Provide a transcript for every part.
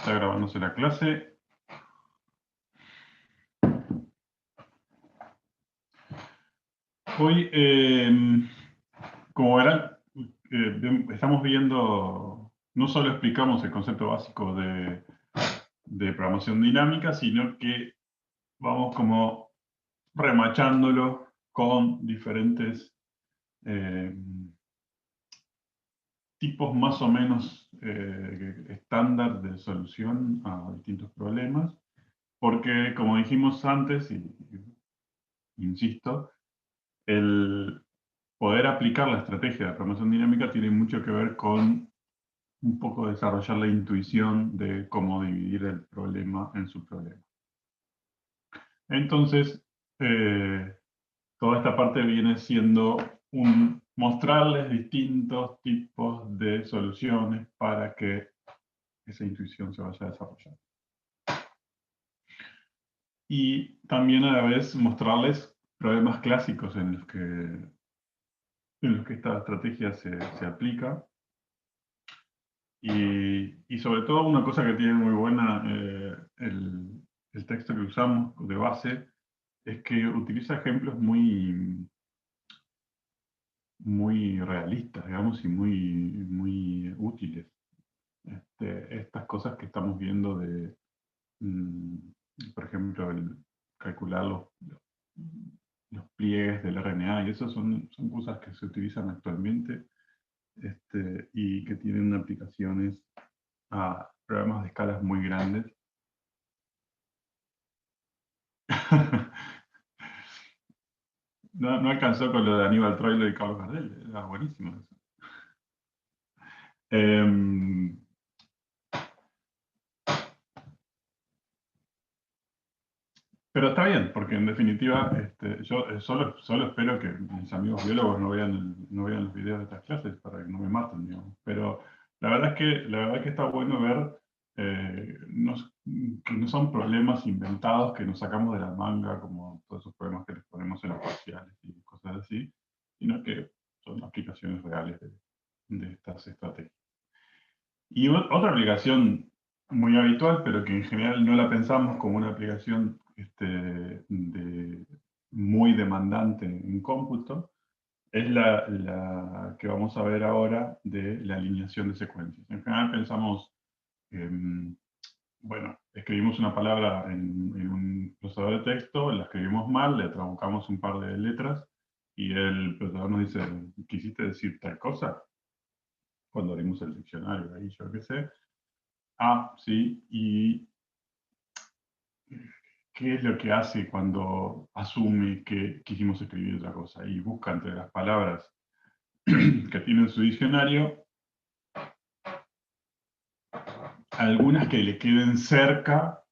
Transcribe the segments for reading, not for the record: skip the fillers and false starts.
Está grabándose la clase. Hoy, como verán, estamos viendo, no solo explicamos el concepto básico de programación dinámica, sino que vamos como remachándolo con diferentes tipos más o menos estándar de solución a distintos problemas, porque como dijimos antes, y insisto, el poder aplicar la estrategia de programación dinámica tiene mucho que ver con un poco desarrollar la intuición de cómo dividir el problema en subproblemas. Entonces, toda esta parte viene siendo mostrarles distintos tipos de soluciones para que esa intuición se vaya desarrollando. Y también a la vez mostrarles problemas clásicos en los que esta estrategia se aplica. Y sobre todo una cosa que tiene muy buena el texto que usamos de base es que utiliza ejemplos muy realistas, digamos, y muy útiles. Estas cosas que estamos viendo de, por ejemplo, calcular los pliegues del RNA, y eso son cosas que se utilizan actualmente y que tienen aplicaciones a programas de escalas muy grandes. No alcanzó con lo de Aníbal Troilo y Carlos Gardel, era buenísimo eso. Pero está bien, porque en definitiva yo solo espero que mis amigos biólogos no vean los videos de estas clases para que no me maten, digamos. Pero la verdad es que está bueno ver que no son problemas inventados que nos sacamos de la manga, como todos esos problemas que les ponemos en los parciales y cosas así, sino que son aplicaciones reales de estas estrategias. Y otra aplicación muy habitual, pero que en general no la pensamos como una aplicación muy demandante en cómputo, es la que vamos a ver ahora de la alineación de secuencias. En general pensamos, bueno, escribimos una palabra en un procesador de texto, la escribimos mal, le trabucamos un par de letras y el procesador nos dice, ¿quisiste decir tal cosa? Cuando abrimos el diccionario, ahí yo qué sé. Ah, sí, y ¿qué es lo que hace cuando asume que quisimos escribir otra cosa? Y busca entre las palabras que tiene en su diccionario algunas que le queden cerca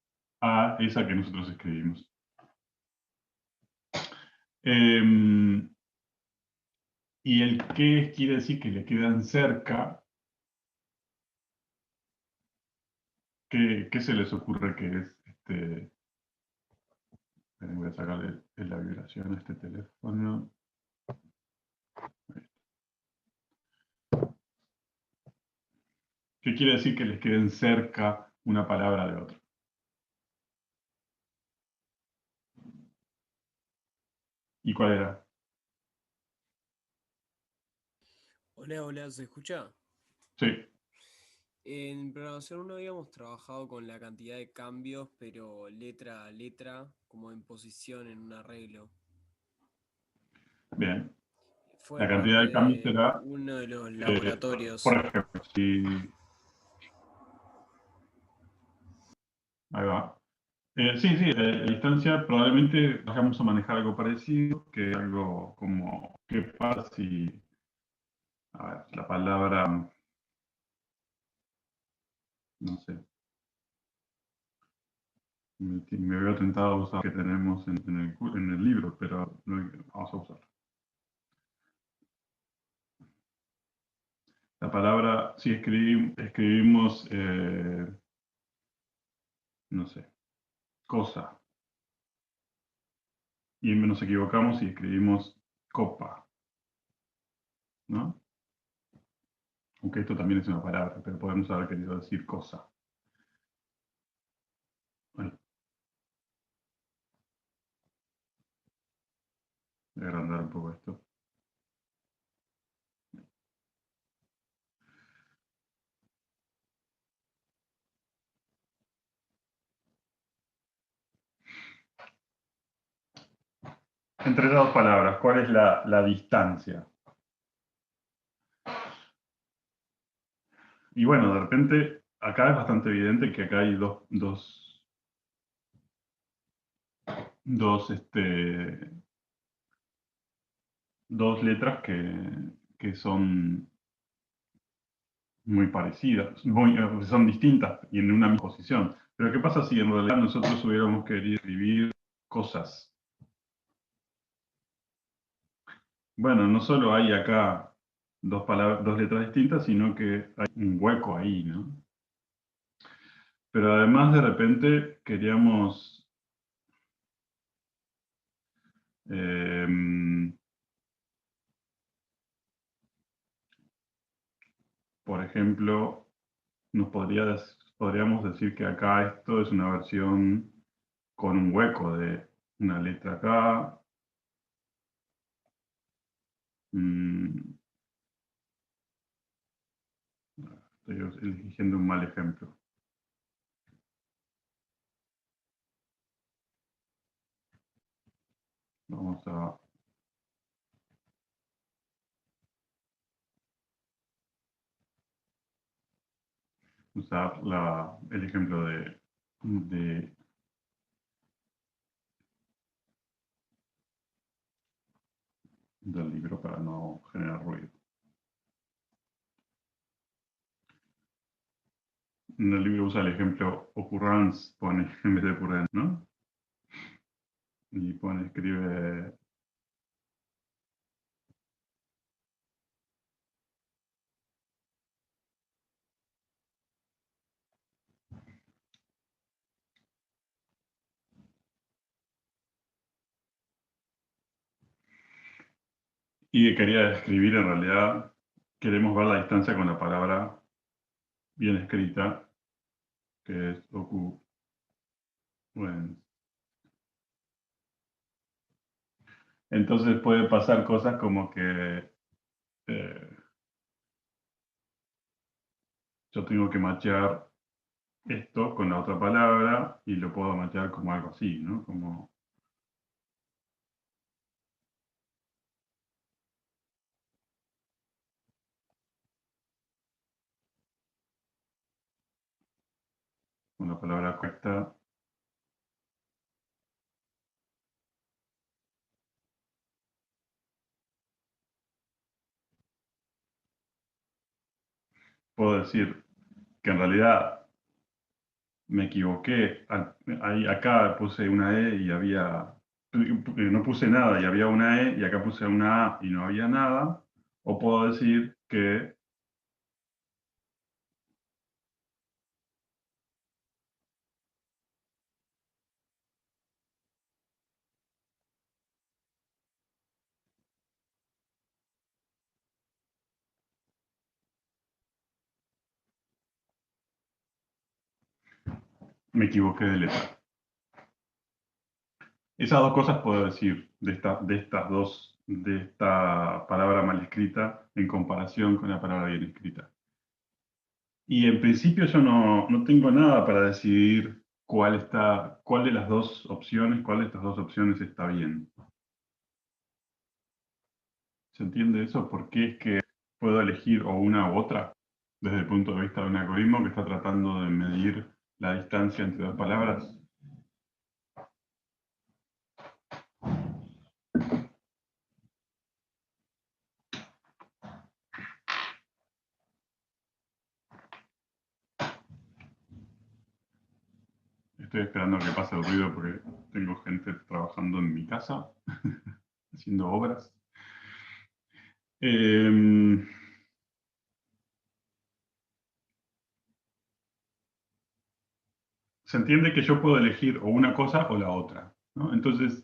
a esa que nosotros escribimos. Y el qué quiere decir que le quedan cerca. ¿Qué se les ocurre que es? Voy a sacarle la vibración a este teléfono. ¿Qué quiere decir que les queden cerca una palabra de otra? ¿Y cuál era? Hola, ¿se escucha? Sí. En programación 1 habíamos trabajado con la cantidad de cambios, pero letra a letra, como en posición en un arreglo. Bien. Fue La cantidad parte de cambios de será, uno de los por laboratorios. ejemplo, si... Ahí va. Sí, la distancia probablemente vayamos a manejar algo parecido, que algo como, ¿qué pasa si, a ver, la palabra, no sé, me veo tentado a usar que tenemos en el libro, pero vamos a usarlo. La palabra, si escribimos, no sé, cosa, y nos equivocamos y escribimos copa, ¿no? Aunque esto también es una palabra, pero podemos haber querido decir cosa. Voy a agrandar un poco esto. Entre las dos palabras, ¿cuál es la distancia? Y bueno, de repente, acá es bastante evidente que acá hay dos letras que son muy parecidas, son distintas y en una misma posición. Pero ¿qué pasa si en realidad nosotros hubiéramos querido escribir cosas? Bueno, no solo hay acá dos letras distintas, sino que hay un hueco ahí, ¿no? Pero además de repente queríamos, em, por ejemplo, podríamos decir que acá esto es una versión con un hueco de una letra acá. mm, Estoy eligiendo un mal ejemplo. Vamos a usar el ejemplo de- del libro para no generar ruido. En el libro usa el ejemplo occurrence, pone en vez de occurrence, ¿no? Y escribe. Y quería escribir, en realidad, queremos ver la distancia con la palabra bien escrita, que es occurrence. Entonces puede pasar cosas como que eh, yo tengo que machear esto con la otra palabra y lo puedo machear como algo así, ¿no? Como, con la palabra cuesta. Puedo decir que en realidad me equivoqué. Acá puse una E y no puse nada y había una E y acá puse una A y no había nada. O puedo decir que me equivoqué de letra. Esas dos cosas puedo decir de esta palabra mal escrita en comparación con la palabra bien escrita. Y en principio yo no tengo nada para decidir cuál de las dos opciones, cuál de estas dos opciones está bien. ¿Se entiende eso? ¿Por qué es que puedo elegir o una u otra desde el punto de vista de un algoritmo que está tratando de medir la distancia entre dos palabras? Estoy esperando a que pase el ruido porque tengo gente trabajando en mi casa, haciendo obras. Em, Se entiende que yo puedo elegir o una cosa o la otra, ¿no? Entonces,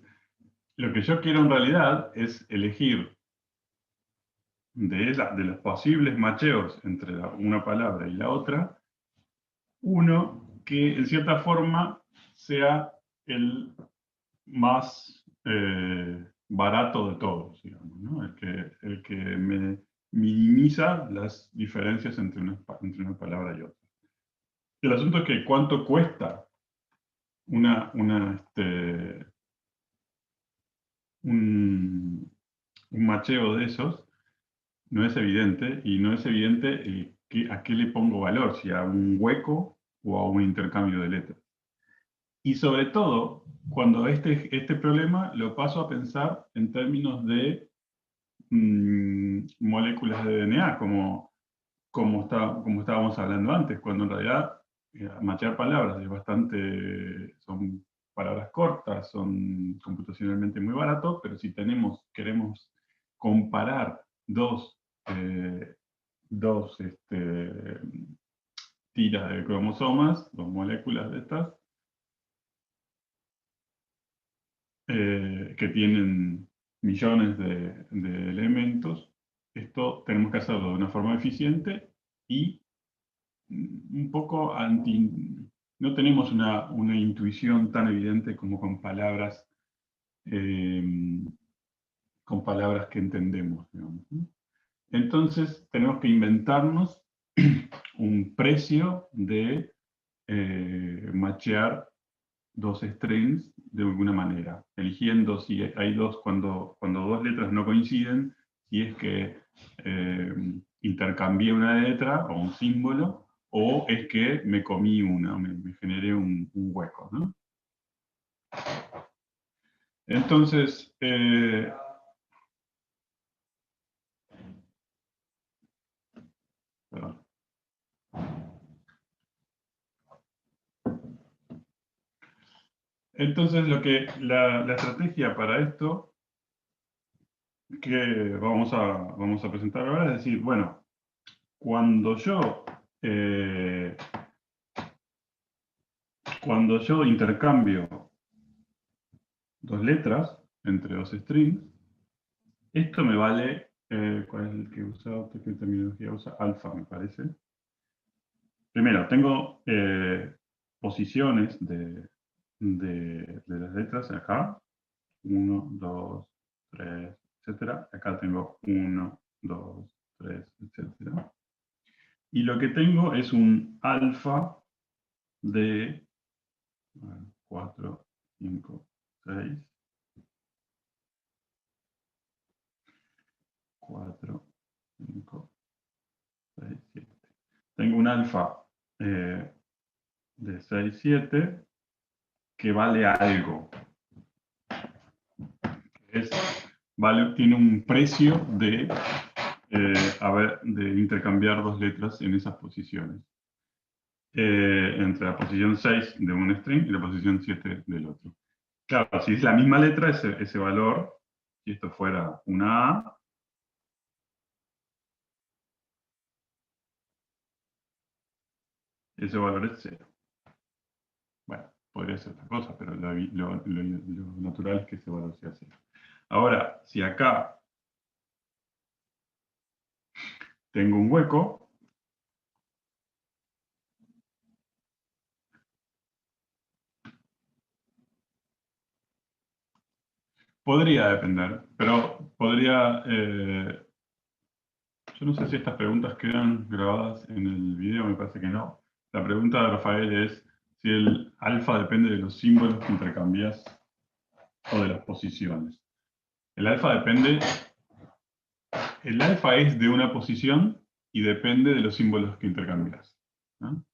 lo que yo quiero en realidad es elegir de los posibles macheos entre una palabra y la otra, uno que en cierta forma sea el más barato de todos, digamos, ¿no? El que me minimiza las diferencias entre entre una palabra y otra. El asunto es que cuánto cuesta un, un macheo de esos no es evidente, y no es evidente a qué le pongo valor, si a un hueco o a un intercambio de letras. Y sobre todo, cuando este problema lo paso a pensar en términos de moléculas de DNA, como estábamos hablando antes, cuando en realidad machear palabras es son palabras cortas, son computacionalmente muy baratos, pero si queremos comparar eh, dos tiras de cromosomas, dos moléculas de estas, que tienen millones de elementos, esto tenemos que hacerlo de una forma eficiente y un poco no tenemos una intuición tan evidente como eh, con palabras que entendemos, digamos, ¿no? Entonces tenemos que inventarnos un precio de machear dos strings de alguna manera, eligiendo si hay cuando dos letras no coinciden, si es que intercambié una letra o un símbolo, o es que me comí me generé un hueco, ¿no? Entonces, perdón. Entonces la estrategia para esto que vamos a presentar ahora es decir, bueno, cuando eh, cuando yo intercambio dos letras entre dos strings, esto me vale, ¿cuál es el que usa? ¿Qué terminología usa? Alfa, me parece. Primero, tengo posiciones de las letras acá. 1, 2, 3, etc. Acá tengo 1, 2, 3, etc. Y lo que tengo es un alfa de 4, 5, 6, 4, 5, 6, 7. Tengo un alfa de 6, 7 que vale algo. Tiene un precio de intercambiar dos letras en esas posiciones. Entre la posición 6 de un string y la posición 7 del otro. Claro, si es la misma letra, ese valor, si esto fuera una A, ese valor es 0. Bueno, podría ser otra cosa, pero lo natural es que ese valor sea 0. Ahora, si acá tengo un hueco, podría depender, pero yo no sé si estas preguntas quedan grabadas en el video, me parece que no. La pregunta de Rafael es si el alfa depende de los símbolos que intercambias o de las posiciones. El alfa es de una posición y depende de los símbolos que intercambias, ¿no?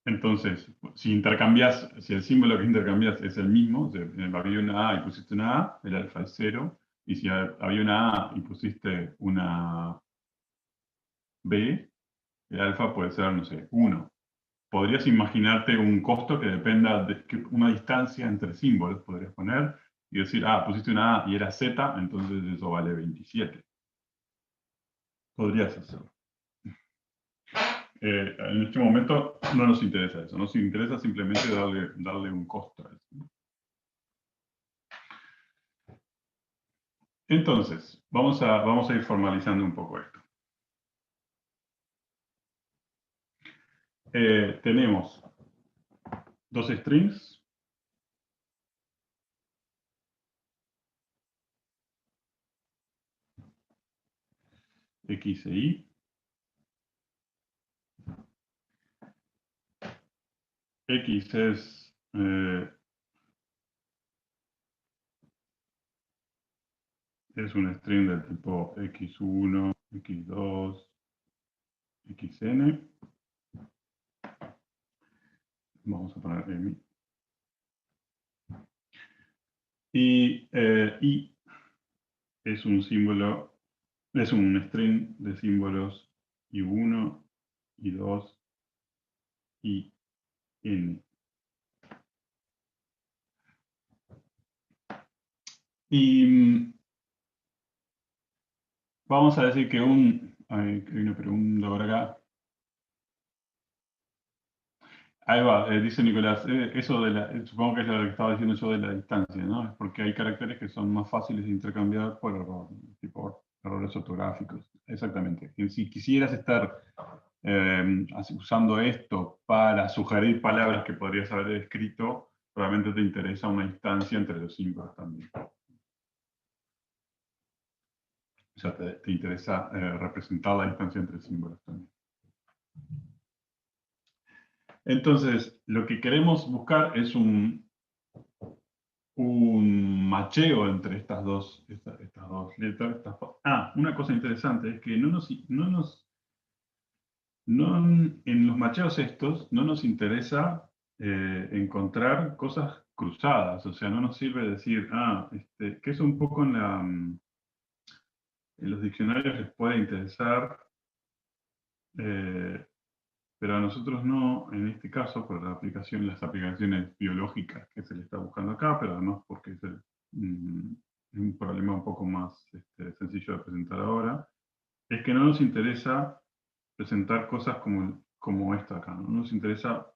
Entonces, si el símbolo que intercambias es el mismo, si había una A y pusiste una A, el alfa es 0, y si había una A y pusiste una B, el alfa puede ser, no sé, 1. Podrías imaginarte un costo que dependa de una distancia entre símbolos, podrías poner, y decir, pusiste una A y era Z, entonces eso vale 27. Podrías hacerlo. En este momento no nos interesa eso, nos interesa simplemente darle un costo a eso. Entonces, vamos a ir formalizando un poco esto. tenemos dos strings, X e Y. X es un string del tipo x1, x2, xn. Vamos a poner m. Y I es un símbolo, es un string de símbolos I1, I2, y N. Y vamos a decir que hay una pregunta por acá. Ahí va, dice Nicolás, eso de supongo que es lo que estaba diciendo yo de la distancia, ¿no? Es porque hay caracteres que son más fáciles de intercambiar por error, tipo errores ortográficos. Exactamente. Y si quisieras estar usando esto para sugerir palabras que podrías haber escrito, probablemente te interesa una distancia entre los símbolos también. O sea, te interesa representar la distancia entre símbolos también. Entonces, lo que queremos buscar es un macheo entre estas dos letras. Una cosa interesante es que en los macheos estos no nos interesa encontrar cosas cruzadas, o sea, no nos sirve decir, que eso un poco en los diccionarios les puede interesar, pero a nosotros no, en este caso, por las aplicaciones biológicas que se le está buscando acá, pero además porque es un problema un poco más sencillo de presentar ahora, es que no nos interesa presentar cosas como esta acá, no nos interesa,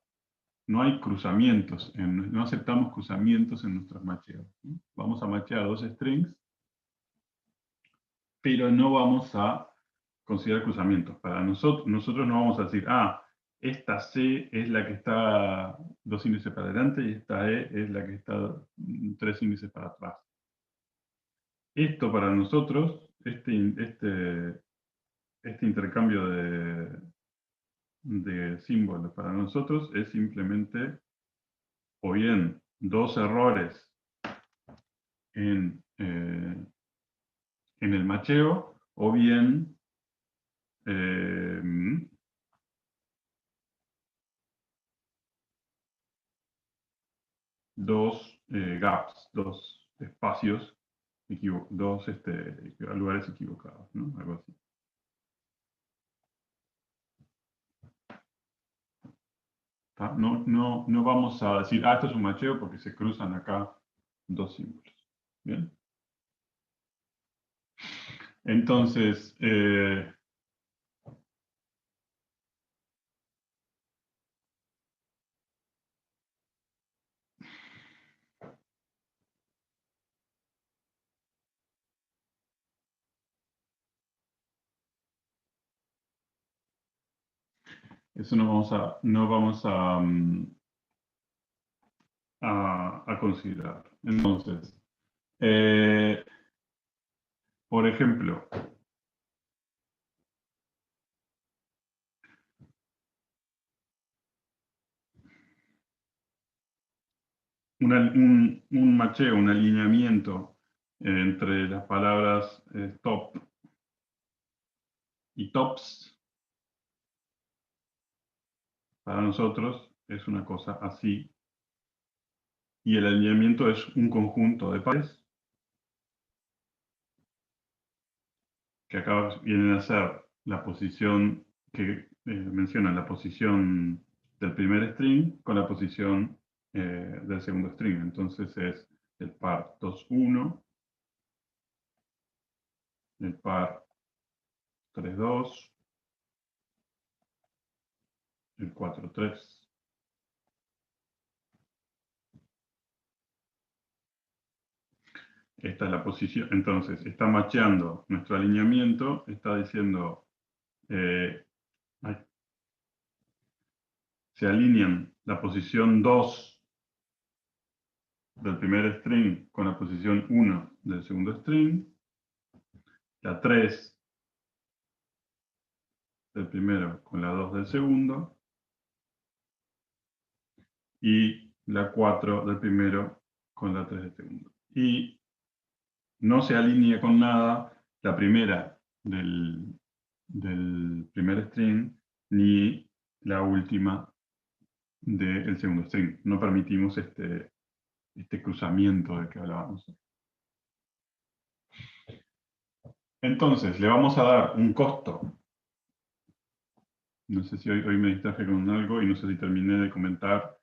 no hay cruzamientos, no aceptamos cruzamientos en nuestros macheos, ¿no? Vamos a machear dos strings, pero no vamos a considerar cruzamientos. Para nosotros no vamos a decir, esta C es la que está dos índices para adelante y esta E es la que está tres índices para atrás. Esto para nosotros, este intercambio de símbolos para nosotros es simplemente o bien dos errores en el macheo o bien dos gaps, dos espacios, dos lugares equivocados, ¿no? Algo así. No vamos a decir, esto es un macheo porque se cruzan acá dos símbolos. ¿Bien? Entonces, eso no vamos a considerar. Entonces, por ejemplo, un macheo, un alineamiento entre las palabras top y tops, para nosotros es una cosa así. Y el alineamiento es un conjunto de pares que acá vienen a ser la posición que menciona la posición del primer string con la posición del segundo string. Entonces es el par 2-1, el par 3-2, el 4-3. Esta es la posición. Entonces, está macheando nuestro alineamiento, está diciendo, se alinean la posición 2 del primer string con la posición 1 del segundo string, la 3 del primero con la 2 del segundo, y la 4 del primero con la 3 del segundo. Y no se alinea con nada la primera del primer string ni la última del segundo string. No permitimos este cruzamiento del que hablábamos. Entonces, le vamos a dar un costo. No sé si hoy me distraje con algo y no sé si terminé de comentar.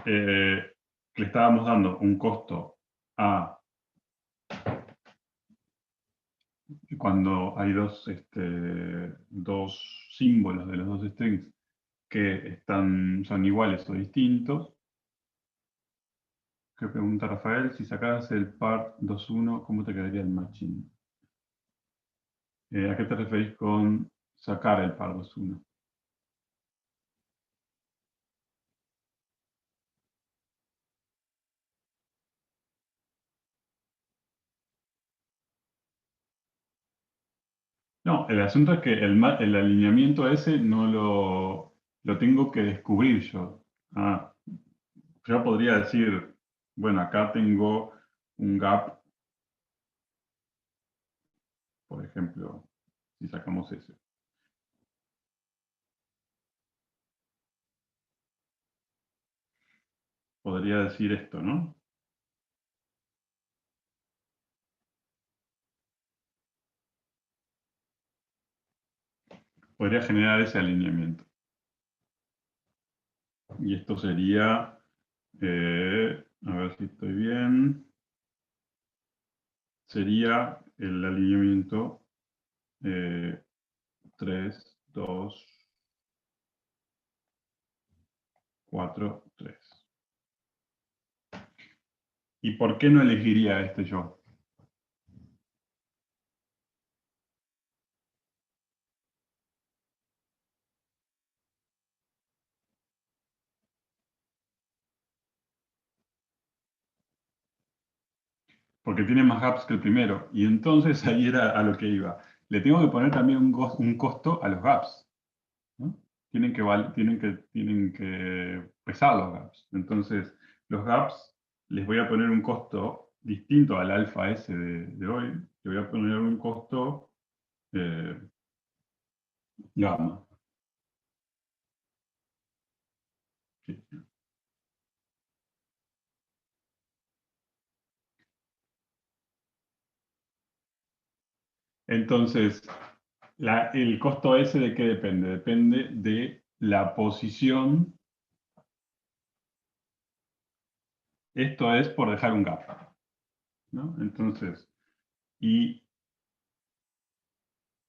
Le estábamos dando un costo a cuando hay dos símbolos de los dos strings que son iguales o distintos. Que pregunta Rafael, si sacaras el part 2.1, ¿cómo te quedaría el matching? ¿A qué te referís con sacar el par 2.1? No, el asunto es que el alineamiento ese no lo tengo que descubrir yo. Yo podría decir, bueno, acá tengo un gap, por ejemplo, si sacamos ese. Podría decir esto, ¿no? Podría generar ese alineamiento. Y esto sería, a ver si estoy bien, sería el alineamiento 3, 2, 4, 3. ¿Y por qué no elegiría este yo? Porque tiene más gaps que el primero. Y entonces ahí era a lo que iba. Le tengo que poner también un costo a los gaps, ¿no? Tienen que pesar los gaps. Entonces, los gaps les voy a poner un costo distinto al alfa S de hoy. Le voy a poner un costo eh, gamma. Sí. Entonces, el costo S de qué depende? Depende de la posición. Esto es por dejar un gap, ¿no? Entonces, y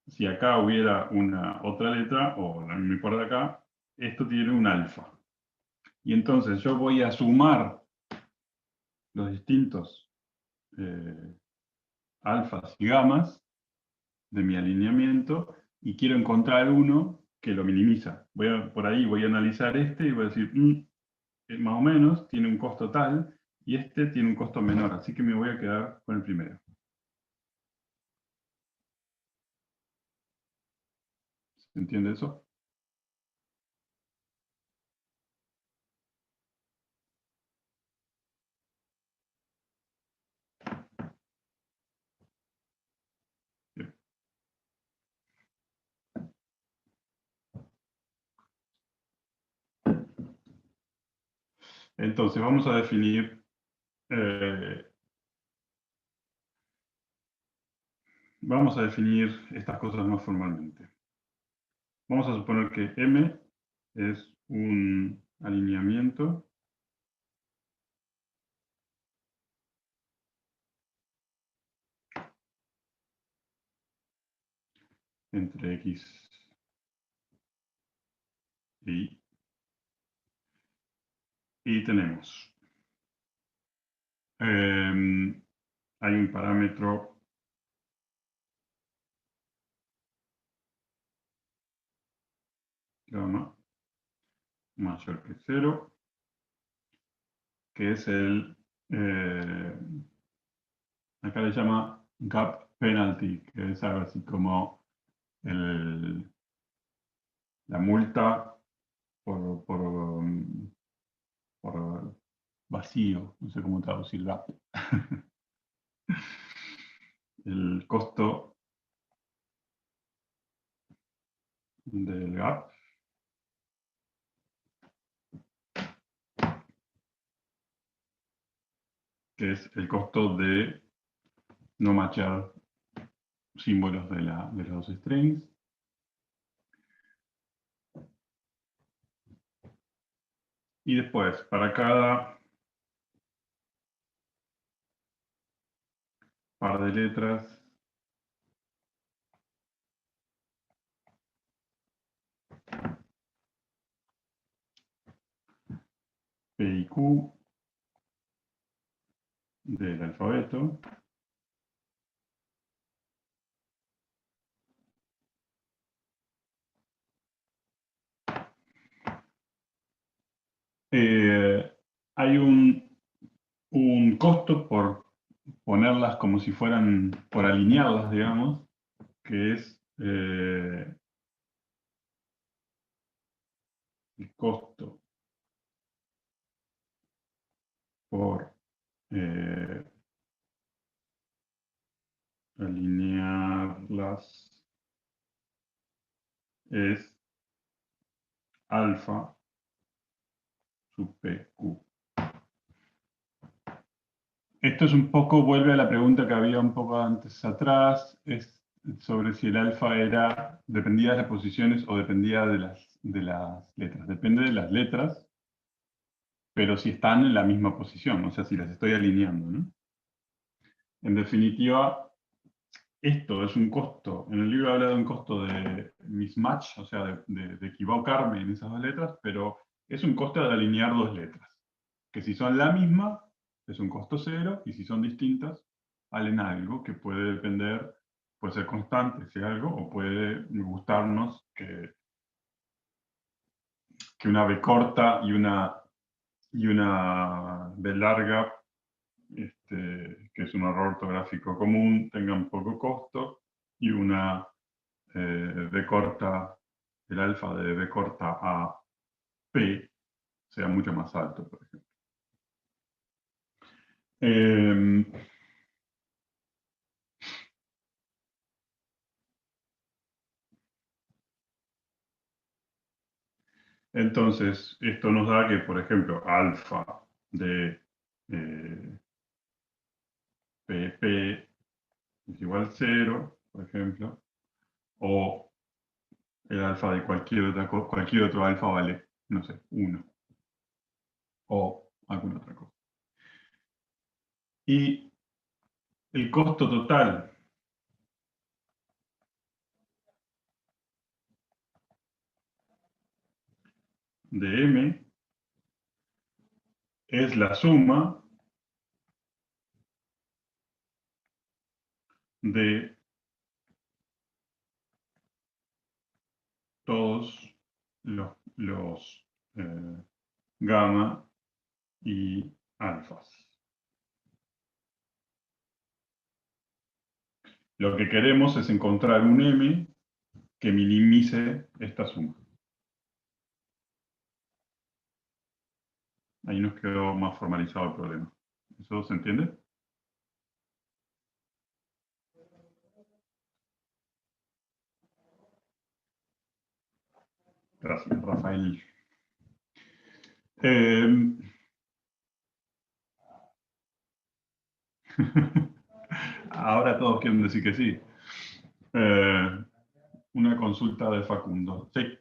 si acá hubiera una otra letra, o la misma por acá, esto tiene un alfa. Y entonces yo voy a sumar los distintos alfas y gamas de mi alineamiento y quiero encontrar uno que lo minimiza. Por ahí voy a analizar este y voy a decir, más o menos tiene un costo tal y este tiene un costo menor, así que me voy a quedar con el primero. ¿Se entiende eso? Bien. Entonces vamos a definir estas cosas más formalmente. Vamos a suponer que M es un alineamiento entre X e Y. Y tenemos, hay un parámetro gamma mayor que 0, que es acá le llama gap penalty, que es algo así como la multa por vacío, no sé cómo traducir gap. El costo del gap que es el costo de no matchar símbolos de los strings. Y después, para cada par de letras, P y Q del alfabeto, hay un costo por ponerlas como si fueran, por alinearlas, digamos, que es el costo por alinearlas es alfa sub PQ. Esto es un poco, vuelve a la pregunta que había un poco antes atrás, es sobre si el alfa dependía de las posiciones o dependía de las letras. Depende de las letras, pero si están en la misma posición, o sea, si las estoy alineando, ¿no? En definitiva, esto es un costo. En el libro habla de un costo de mismatch, o sea, de equivocarme en esas dos letras, pero es un costo de alinear dos letras. Que si son la misma, es un costo cero, y si son distintas, valen algo que puede depender, puede ser constante, si algo, o puede gustarnos que una B corta y una B larga, que es un error ortográfico común, tengan poco costo, y una B corta, el alfa de B corta a P, sea mucho más alto, por ejemplo. Entonces, esto nos da que, por ejemplo, alfa de PP es igual a 0, por ejemplo, o el alfa de cualquier otro alfa vale, no sé, 1, o alguna otra cosa. Y el costo total de M es la suma de todos los gamma y alfas. Lo que queremos es encontrar un M que minimice esta suma. Ahí nos quedó más formalizado el problema. ¿Eso se entiende? Gracias, Rafael. Ahora todos quieren decir que sí. Una consulta de Facundo. Sí.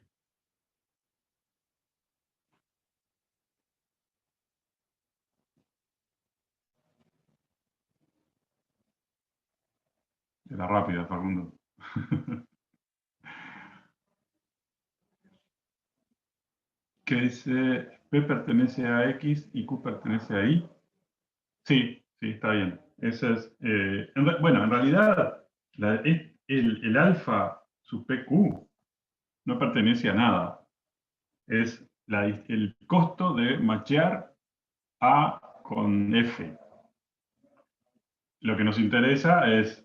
Era rápida, Facundo. Que dice, P pertenece a X y Q pertenece a Y. Sí, sí, está bien. Ese es, bueno, en realidad, el alfa sub PQ no pertenece a nada. Es el costo de machear A con F. Lo que nos interesa es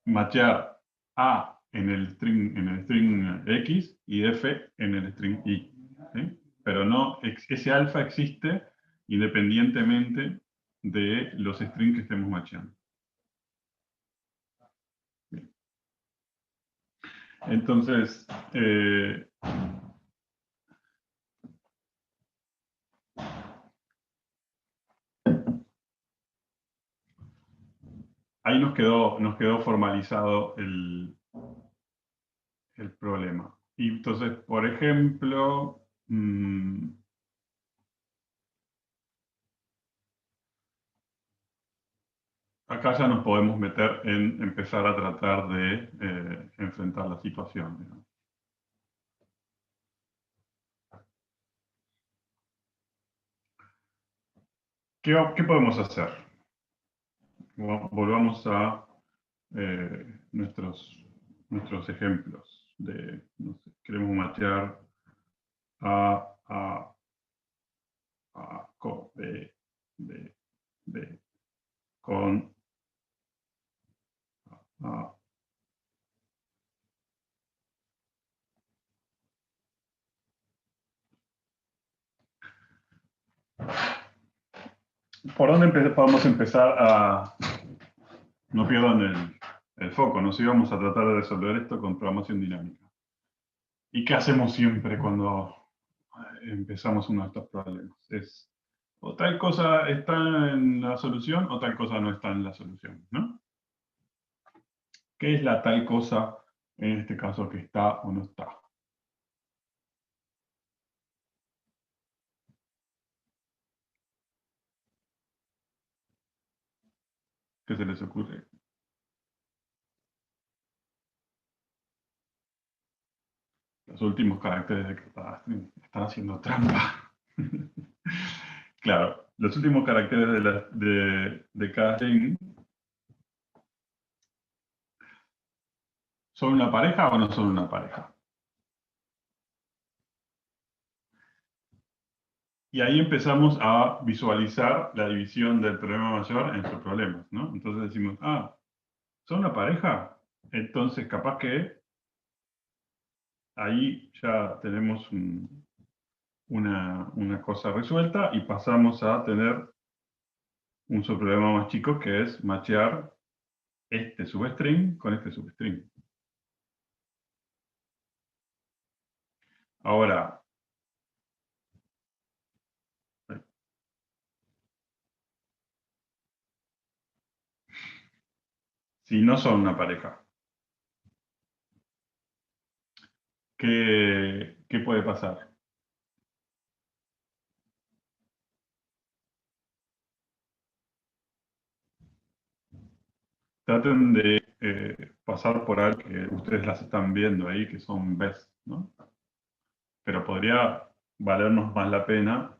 machear A en el string X y F en el string Y. ¿Sí? Pero no, ese alfa existe independientemente de los strings que estemos macheando. Bien. Entonces, ahí nos quedó formalizado el problema. Y entonces, por ejemplo, acá ya nos podemos meter en empezar a tratar de enfrentar la situación, digamos. ¿Qué podemos hacer? Volvamos a nuestros ejemplos de, no sé, queremos machear A, con B, con A. ¿Por dónde podemos empezar a... No pierdan el foco, nos íbamos a tratar de resolver esto con programación dinámica. ¿Y qué hacemos siempre cuando empezamos uno de estos problemas? Es o tal cosa está en la solución o tal cosa no está en la solución, ¿no? ¿Qué es la tal cosa en este caso que está o no está? ¿Qué se les ocurre? Los últimos caracteres de cada string están haciendo trampa. Claro, los últimos caracteres de cada string ¿son una pareja o no son una pareja? Y ahí empezamos a visualizar la división del problema mayor en sus problemas, ¿no? Entonces decimos, ¿son una pareja? Entonces capaz que ahí ya tenemos una cosa resuelta y pasamos a tener un subproblema más chico que es machear este substring con este substring. Ahora, si no son una pareja, ¿qué puede pasar? Traten de pasar por algo que ustedes las están viendo ahí, que son best, ¿no? Pero podría valernos más la pena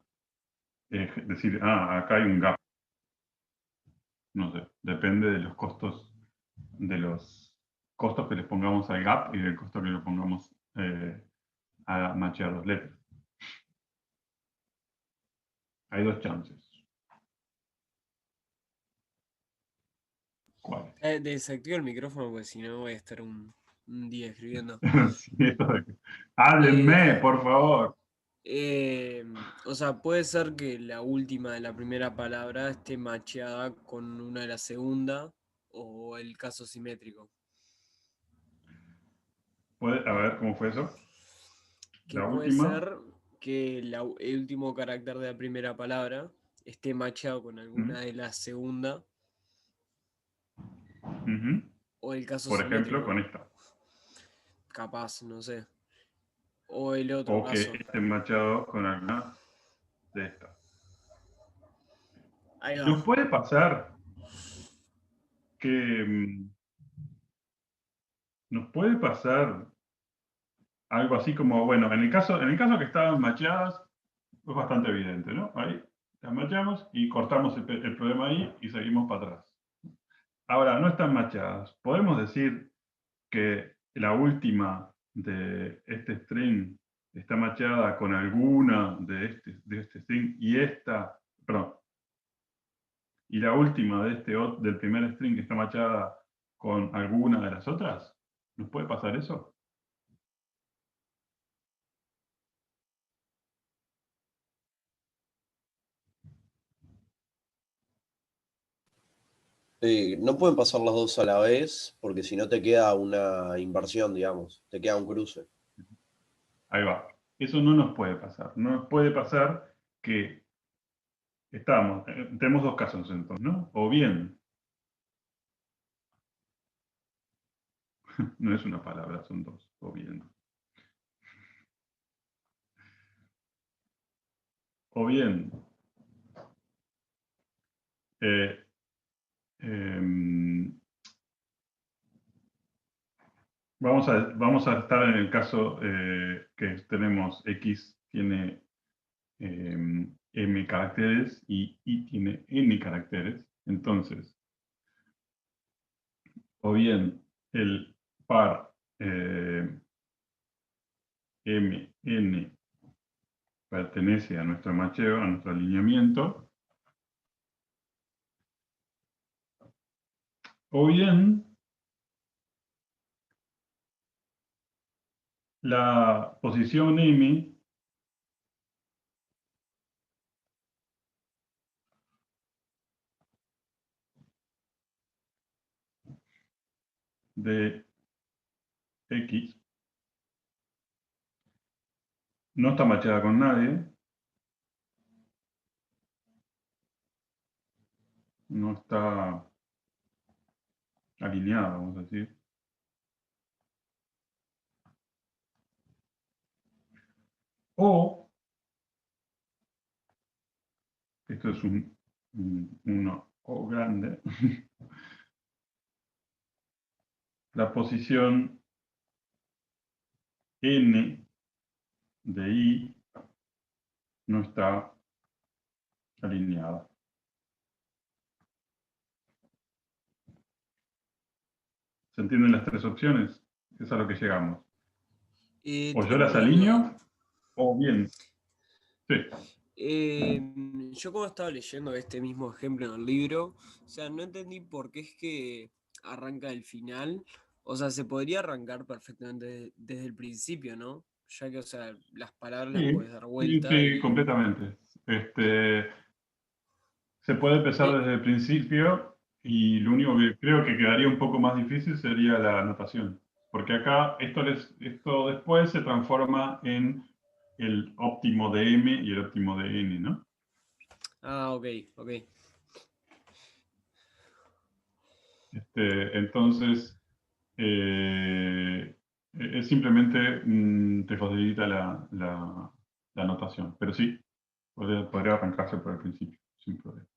decir, acá hay un gap. No sé, depende de los costos que les pongamos al gap y del costo que le pongamos a machear los letras. Hay dos chances. ¿Cuáles? Desactivo el micrófono porque si no voy a estar un día escribiendo. Sí, háblenme, Eh, por favor. o sea, puede ser que la última de la primera palabra esté macheada con una de la segunda o el caso simétrico. A ver, ¿cómo fue eso? Que La puede última. ser que el último carácter de la primera palabra esté macheado con ¿Mm? alguna de la segunda Ujú. o el caso Por ejemplo, simétrico. con esta. Capaz, no sé. O el otro O que caso. esté machado con alguna de estas. Ahí va. Nos puede pasar que nos puede pasar algo así como, bueno, en el caso que estaban macheadas, es bastante evidente, ¿no? Ahí las macheamos y cortamos el problema ahí y seguimos para atrás. Ahora, no están macheadas. Podemos decir que la última de este string está macheada con alguna de este string y perdón, y la última del primer string está macheada con alguna de las otras, ¿nos puede pasar eso? No pueden pasar las dos a la vez, porque si no te queda una inversión, digamos, te queda un cruce. Ahí va. Eso no nos puede pasar. No nos puede pasar que tenemos dos casos entonces, ¿no? O bien, no es una palabra, son dos, o bien. O bien, eh, em, vamos a estar en el caso que tenemos X tiene M caracteres y Y tiene N caracteres. Entonces, o bien el par M, N pertenece a nuestro macheo, a nuestro alineamiento, o bien la posición M de X no está macheada con nadie, no está alineada, vamos a decir, o, esto es uno O grande, la posición N de Y no está alineada. ¿Se entienden las tres opciones? Es a lo que llegamos. O yo Tengo las una duda. alineo, o bien. Sí. Yo como estaba leyendo este mismo ejemplo en el libro, o sea, no entendí por qué es que arranca del final. O sea, se podría arrancar perfectamente desde el principio, ¿no? Ya que, o sea, las palabras las Sí, puedes dar sí, vuelta sí, y... completamente. Se puede empezar eh, desde el principio y lo único que creo que quedaría un poco más difícil sería la anotación. Porque acá esto después se transforma en el óptimo de M y el óptimo de N, ¿no? ok, ok. Entonces, es simplemente te facilita la anotación. Pero sí, podría arrancarse por el principio, sin problema.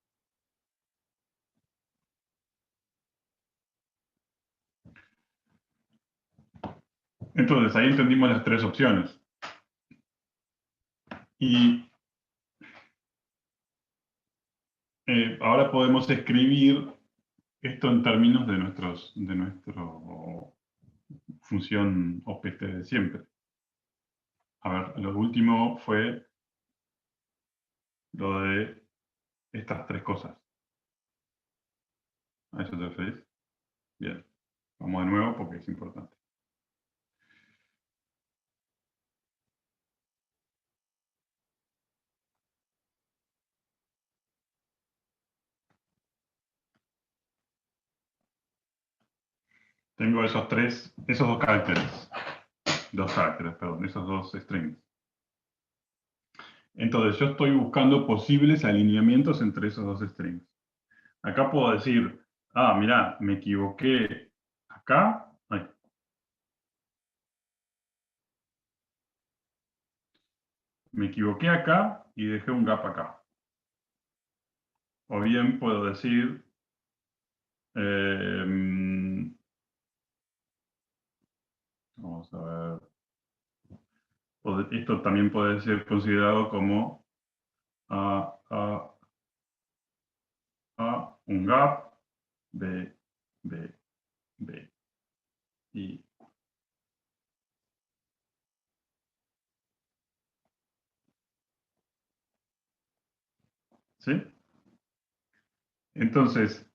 Entonces, ahí entendimos las tres opciones. Y ahora podemos escribir esto en términos de nuestro función OPT de siempre. A ver, lo último fue lo de estas tres cosas. ¿A eso te referís? Bien. Vamos de nuevo porque es importante. Tengo esos dos caracteres. Perdón, esos dos strings. Entonces, yo estoy buscando posibles alineamientos entre esos dos strings. Acá puedo decir, mira, me equivoqué acá. Ay, me equivoqué acá y dejé un gap acá. O bien puedo decir, vamos a ver, esto también puede ser considerado como A, A, A, un gap, B, B, B, y ¿Sí? Entonces,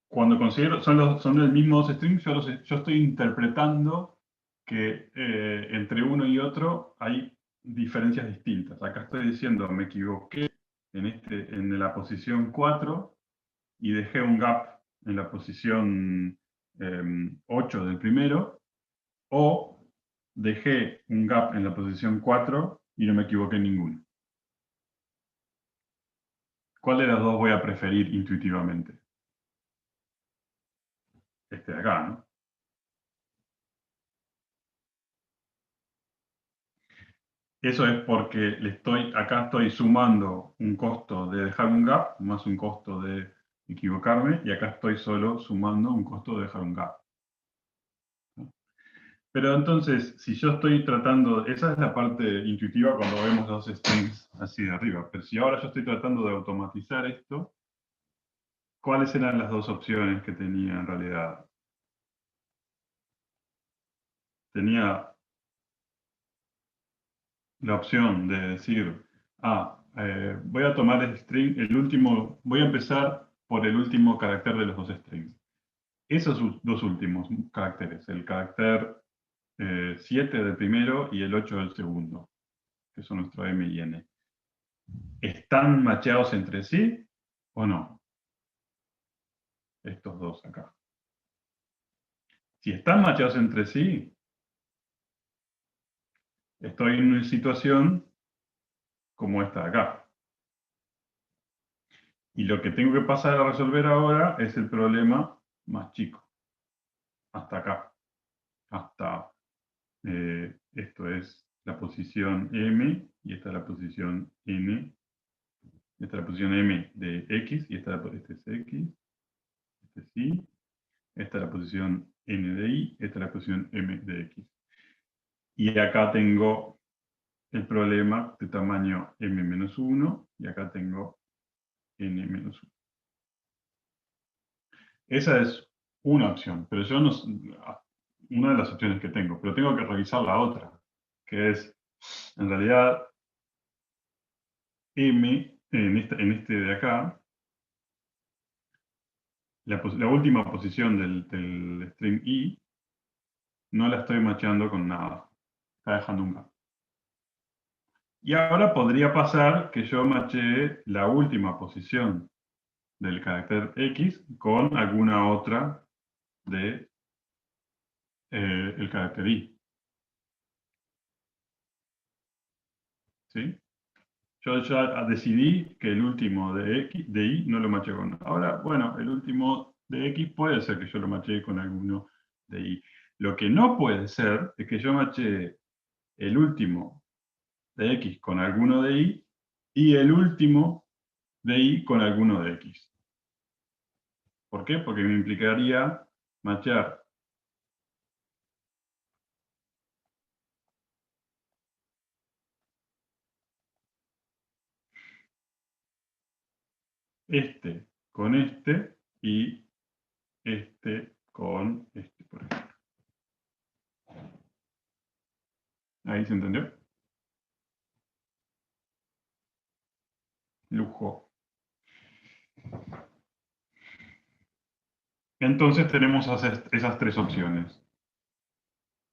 cuando considero, son el mismo dos strings, yo estoy interpretando que entre uno y otro hay diferencias distintas. Acá estoy diciendo, me equivoqué en la posición 4 y dejé un gap en la posición 8 del primero, o dejé un gap en la posición 4 y no me equivoqué en ninguno. ¿Cuál de las dos voy a preferir intuitivamente? Este de acá, ¿no? Eso es porque acá estoy sumando un costo de dejar un gap más un costo de equivocarme, y acá estoy solo sumando un costo de dejar un gap. Pero entonces, si yo estoy tratando, esa es la parte intuitiva cuando vemos los strings así de arriba, pero si ahora yo estoy tratando de automatizar esto, ¿cuáles eran las dos opciones que tenía en realidad? Tenía la opción de decir, voy a tomar el string, voy a empezar por el último carácter de los dos strings. Esos dos últimos caracteres, el carácter 7 del primero y el 8 del segundo, que son nuestro M y N, ¿están macheados entre sí o no? Estos dos acá. Si están macheados entre sí, estoy en una situación como esta de acá. Y lo que tengo que pasar a resolver ahora es el problema más chico. Hasta acá. Hasta esto es la posición M y esta es la posición N. Esta es la posición M de X y este es X. Este es Y. Esta es la posición N de Y. Esta es la posición M de X. Y acá tengo el problema de tamaño M-1 y acá tengo N-1. Esa es una opción, pero yo no, una de las opciones que tengo, pero tengo que revisar la otra, que es, en realidad, M, en este de acá, la última posición del string I, no la estoy macheando con nada, está dejando un gap. Y ahora podría pasar que yo machee la última posición del carácter X con alguna otra de el carácter Y. ¿Sí? Yo ya decidí que el último de Y no lo maché con nada. Ahora, bueno, el último de X puede ser que yo lo maché con alguno de Y. Lo que no puede ser es que yo maché el último de X con alguno de y el último de Y con alguno de X. ¿Por qué? Porque me implicaría machear este con este y este con este, por ejemplo. ¿Ahí se entendió? Lujo. Entonces tenemos esas tres opciones.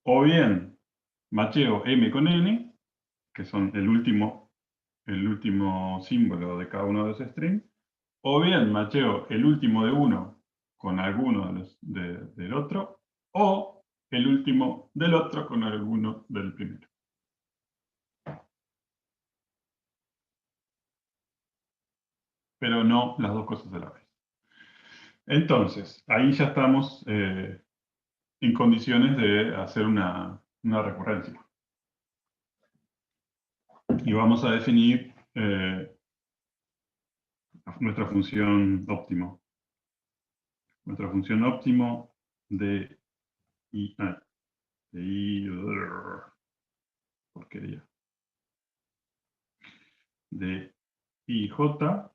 O bien macheo M con N, que son el último símbolo de cada uno de los strings, o bien macheo el último de uno con alguno del otro, o el último del otro con alguno del primero. Pero no las dos cosas a la vez. Entonces, ahí ya estamos en condiciones de hacer una recurrencia. Y vamos a definir nuestra función óptimo. Nuestra función óptimo de porquería. De IJ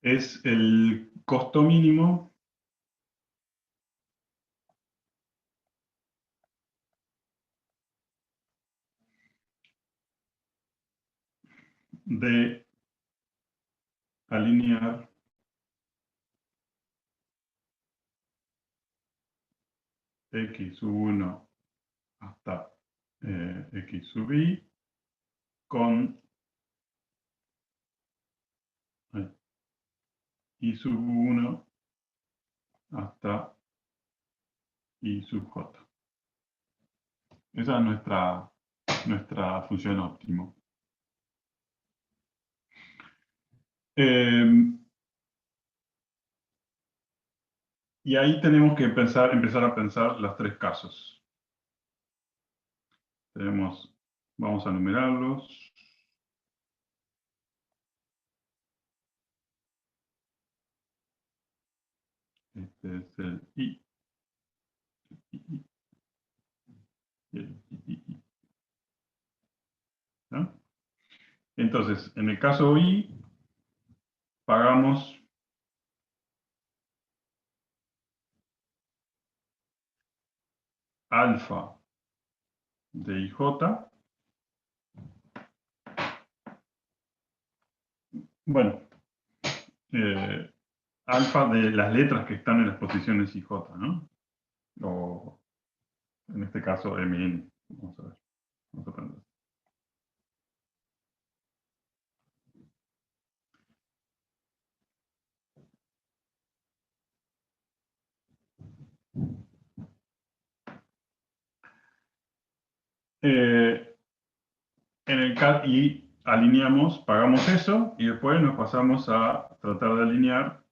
es el costo mínimo de alinear x sub 1 hasta x sub i con i sub 1 hasta i sub j. Esa es nuestra función óptimo. Y ahí tenemos que empezar a pensar los tres casos. Vamos a numerarlos. Este es el I. Y el I. ¿No? Entonces, en el caso I, pagamos alfa de IJ, bueno, alfa de las letras que están en las posiciones IJ, ¿no? O en este caso MN. Vamos a ver. Vamos a aprender. Y alineamos, pagamos eso, y después nos pasamos a tratar de alinear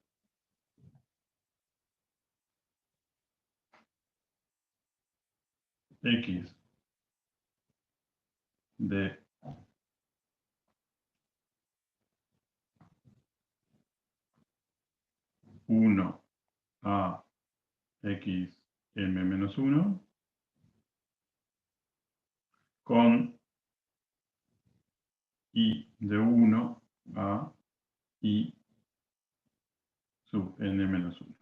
X de 1 a x m menos 1 con i de 1 a i sub n menos 1.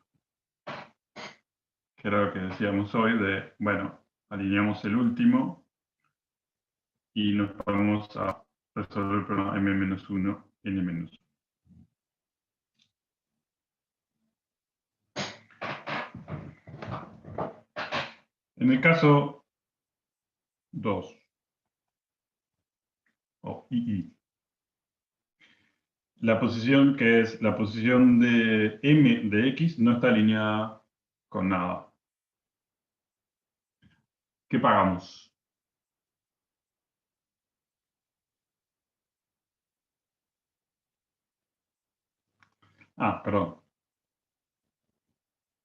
Que era lo que decíamos hoy de, bueno, alineamos el último y nos vamos a resolver el problema m menos 1, n menos 1. En el caso 2, o II, la posición que es la posición de m de x no está alineada con nada. ¿Qué pagamos? Ah, perdón.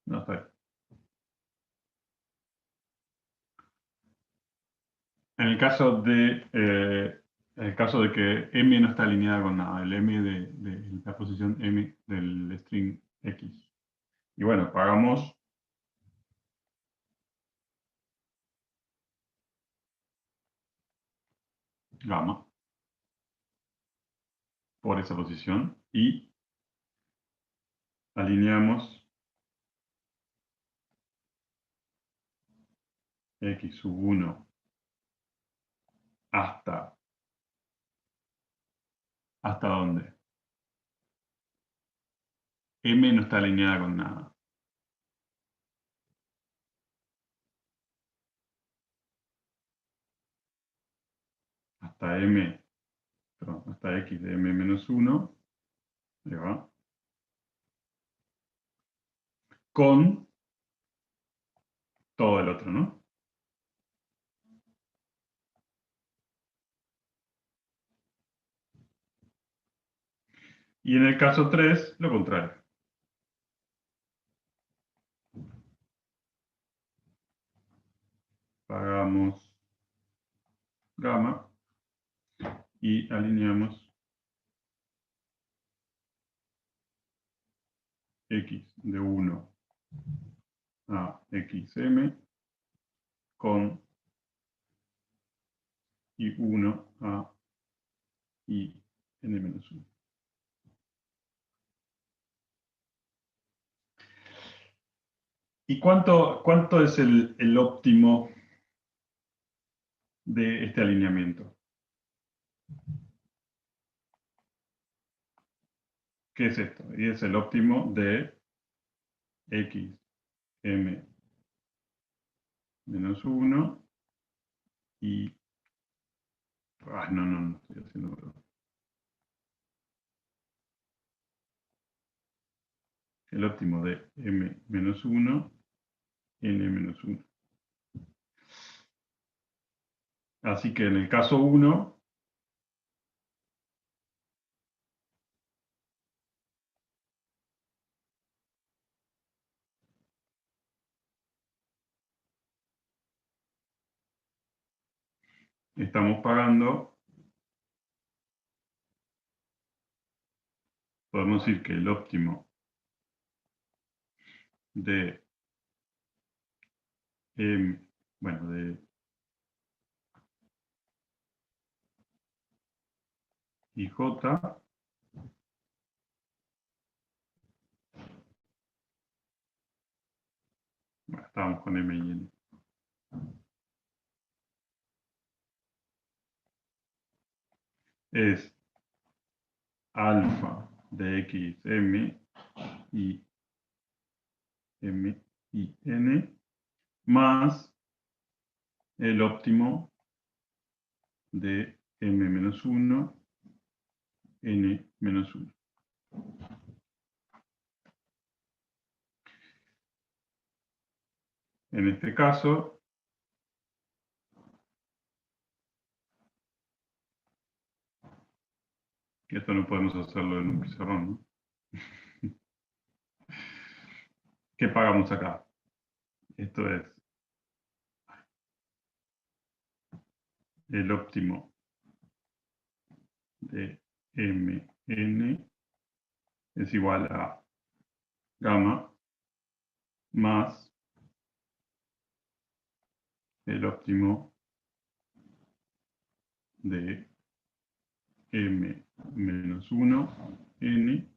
No, está bien. En el caso de que m no está alineada con nada, el m de la posición m del string x. Y bueno, pagamos gamma por esa posición y alineamos x sub 1 ¿hasta dónde? M no está alineada con nada. Hasta hasta x de m menos 1, ahí va, con todo el otro, ¿no? Y en el caso 3, lo contrario. Pagamos gamma y alineamos x de 1 a xm con i1 a i n menos 1. ¿Y cuánto es el óptimo de este alineamiento? ¿Qué es esto? Y es el óptimo de x, m menos 1 y... no estoy haciendo... El óptimo de m menos 1, n menos 1. Así que en el caso 1, estamos pagando, podemos decir que el óptimo de bueno, de IJ, bueno, estábamos con M y N, es alfa de X, M y M y N más el óptimo de M menos 1, N menos 1. En este caso, que esto no podemos hacerlo en un pizarrón, ¿no? ¿Qué pagamos acá? Esto es el óptimo de Mn es igual a gamma más el óptimo de M menos 1, N.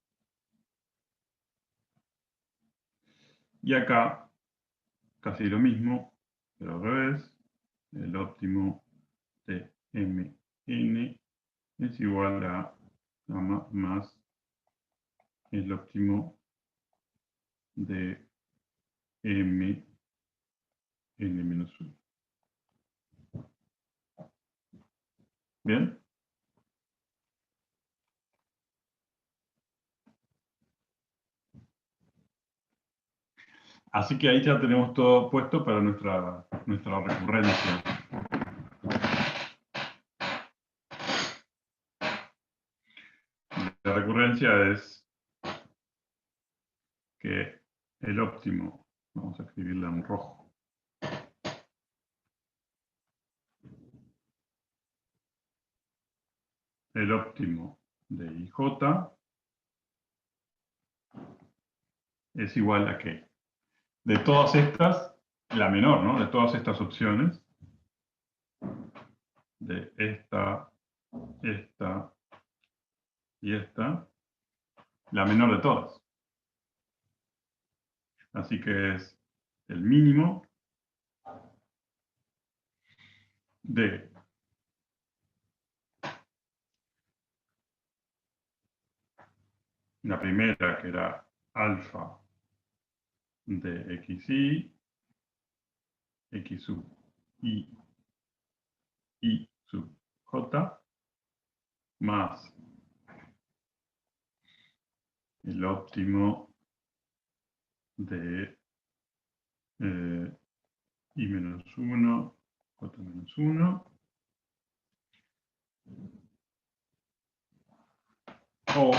Y acá, casi lo mismo, pero al revés, el óptimo de Mn es igual a gamma más el óptimo de Mn menos 1. ¿Bien? Así que ahí ya tenemos todo puesto para nuestra recurrencia. La recurrencia es que el óptimo, vamos a escribirla en rojo, el óptimo de IJ es igual a que de todas estas, la menor, ¿no? De todas estas opciones, de esta y esta, la menor de todas. Así que es el mínimo de la primera, que era alfa de xi, x sub y sub j, más el óptimo de i menos 1, j menos 1, o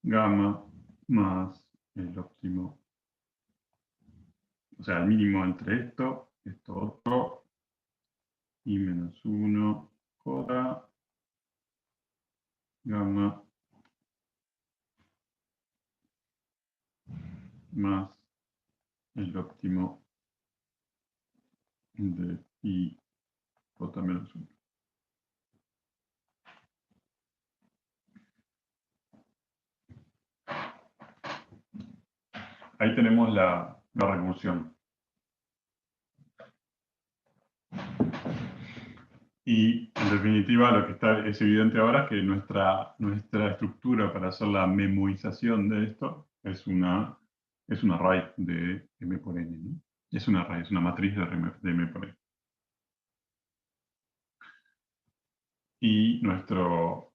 gamma más el óptimo, o sea, el mínimo entre esto otro, i menos 1, j, gamma más el óptimo de i j menos 1. Ahí tenemos la recursión. Y en definitiva lo que es evidente ahora es que nuestra estructura para hacer la memorización de esto es un array de M por N, ¿no? Es un array, es una matriz de M por N. Y nuestro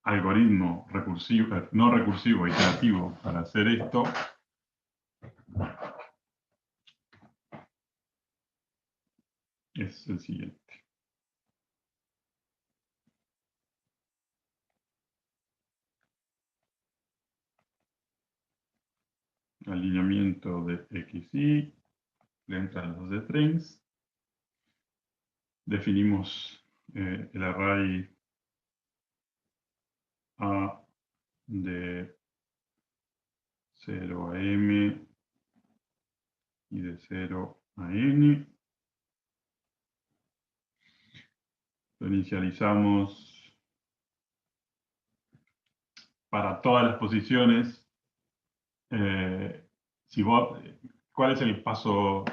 algoritmo recursivo, no recursivo, iterativo para hacer esto es el siguiente. Alineamiento de XY, le entran los strings, definimos el array A de 0 a M y de 0 a N. Lo inicializamos para todas las posiciones. ¿Cuál es el paso?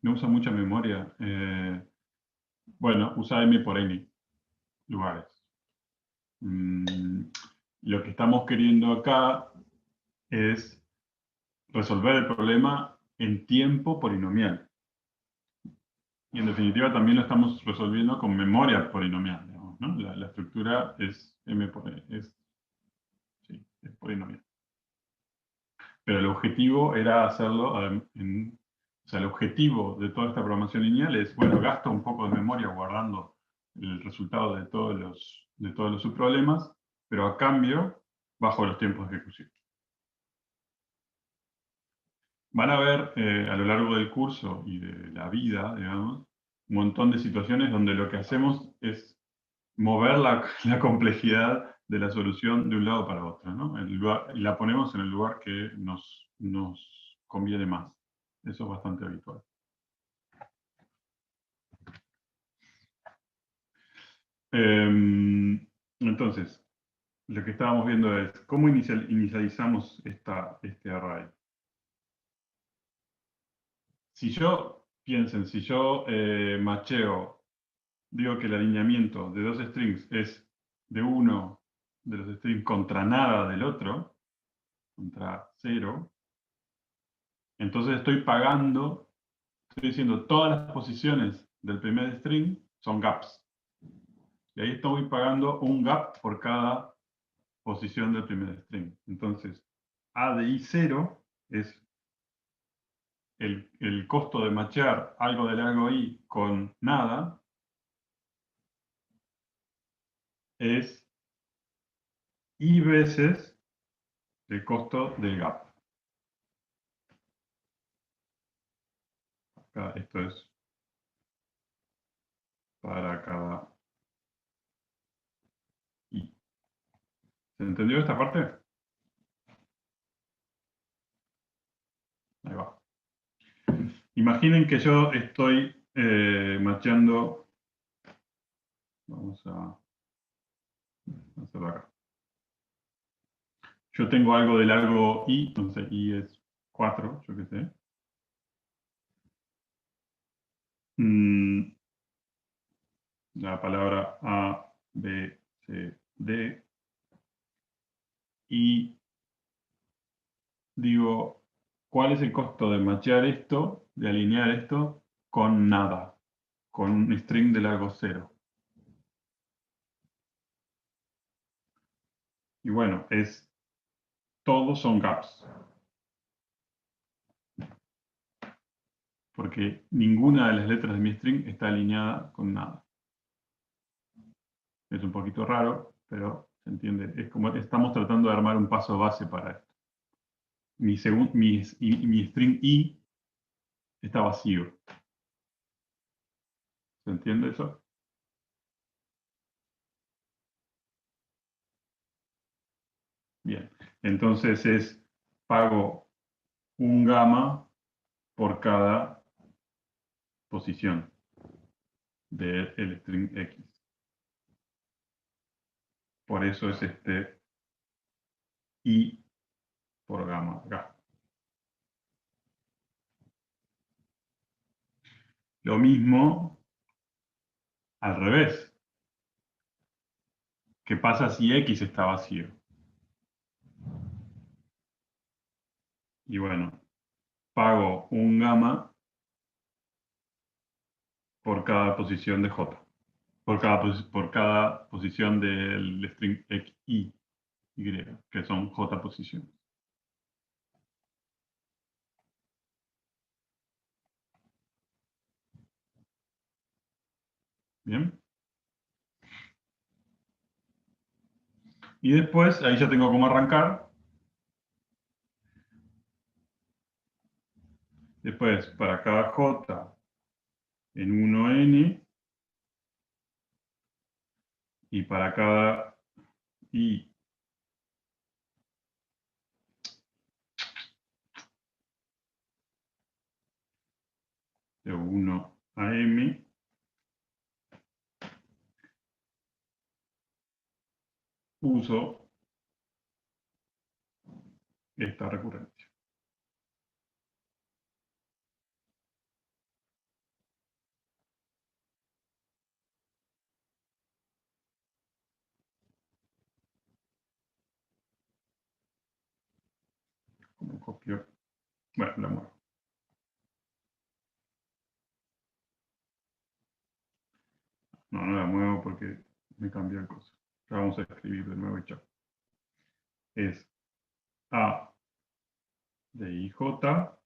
No usa mucha memoria. Bueno, usa M por N lugares. Lo que estamos queriendo acá es resolver el problema en tiempo polinomial. Y en definitiva también lo estamos resolviendo con memoria polinomial, digamos, ¿no? La estructura es M por N, es polinomial. Pero el objetivo era hacerlo o sea, el objetivo de toda esta programación lineal es, bueno, gasto un poco de memoria guardando el resultado de todos los subproblemas, pero a cambio bajo los tiempos de ejecución. Van a ver a lo largo del curso y de la vida, digamos, un montón de situaciones donde lo que hacemos es mover la complejidad de la solución de un lado para otro, ¿no? Y la ponemos en el lugar que nos conviene más. Eso es bastante habitual. Entonces, lo que estábamos viendo es cómo inicializamos este array. Piensen, si yo macheo, digo que el alineamiento de dos strings es de uno de los strings contra nada del otro, contra 0, entonces estoy diciendo todas las posiciones del primer string son gaps. Y ahí estoy pagando un gap por cada posición del primer string. Entonces, A de I0 es el costo de machear algo de largo I con nada, es I veces el costo del gap. Acá esto es para cada I. ¿Se entendió esta parte? Ahí va. Imaginen que yo estoy macheando, vamos a hacerlo acá. Yo tengo algo de largo I, entonces I es 4, yo qué sé. La palabra A, B, C, D. Y digo, ¿cuál es el costo de machear esto, de alinear esto con nada? Con un string de largo 0. Y bueno, todos son gaps. Porque ninguna de las letras de mi string está alineada con nada. Es un poquito raro, pero se entiende. Es como estamos tratando de armar un paso base para esto. Mi string I está vacío. ¿Se entiende eso? Bien. Entonces pago un gamma por cada posición del string X. Por eso es I por gamma. Lo mismo al revés. ¿Qué pasa si X está vacío? Y bueno, pago un gamma por cada posición de J. Por cada posición del string X, Y, que son J posiciones. ¿Bien? Y después, ahí ya tengo cómo arrancar. Después, para cada J en 1n, y para cada I de 1 a m, uso esta recurrencia. Como copio, bueno, la muevo. No, no la muevo porque me cambia el cosa. Ya vamos a escribir de nuevo y chao. Es A de IJ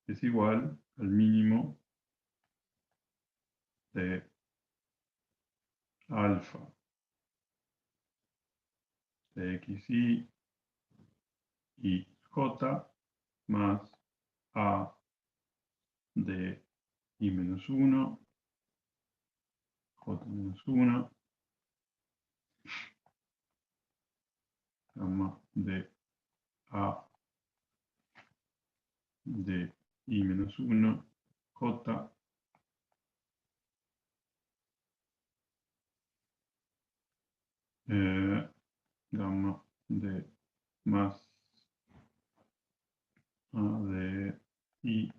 es igual al mínimo de alfa de xi y j más a de i menos 1, j menos 1, gamma de a de i menos 1, j gamma de más a de i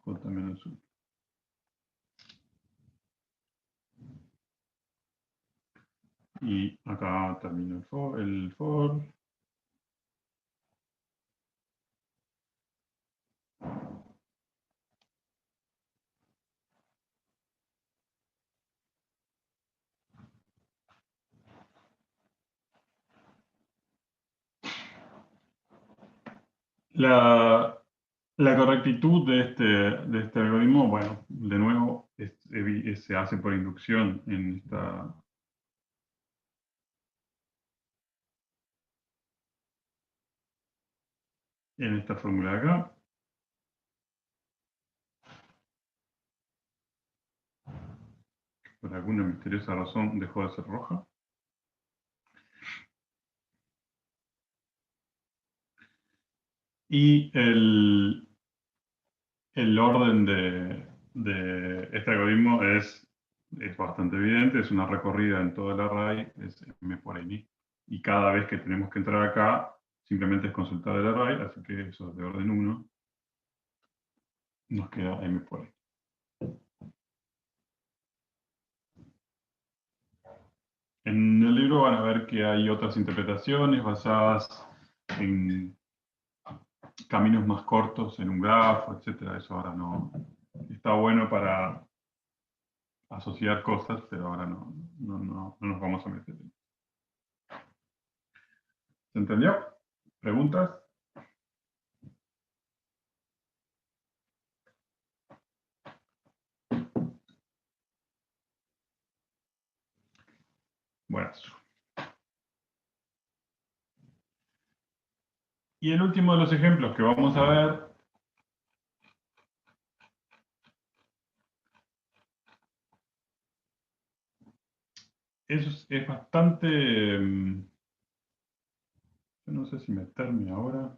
j menos 1. Y acá termino el for. La correctitud de este algoritmo, bueno, de nuevo, se hace por inducción en esta fórmula de acá. Por alguna misteriosa razón dejó de ser roja. Y el orden de este algoritmo es bastante evidente, es una recorrida en todo el array, es m por n. Y cada vez que tenemos que entrar acá, simplemente es consultar el array, así que eso es de orden 1. Nos queda m por n. En el libro van a ver que hay otras interpretaciones basadas en caminos más cortos en un grafo, etc. Eso ahora no está bueno para asociar cosas, pero ahora no nos vamos a meter. ¿Se entendió? ¿Preguntas? Bueno. Y el último de los ejemplos que vamos a ver es bastante... yo no sé si meterme ahora.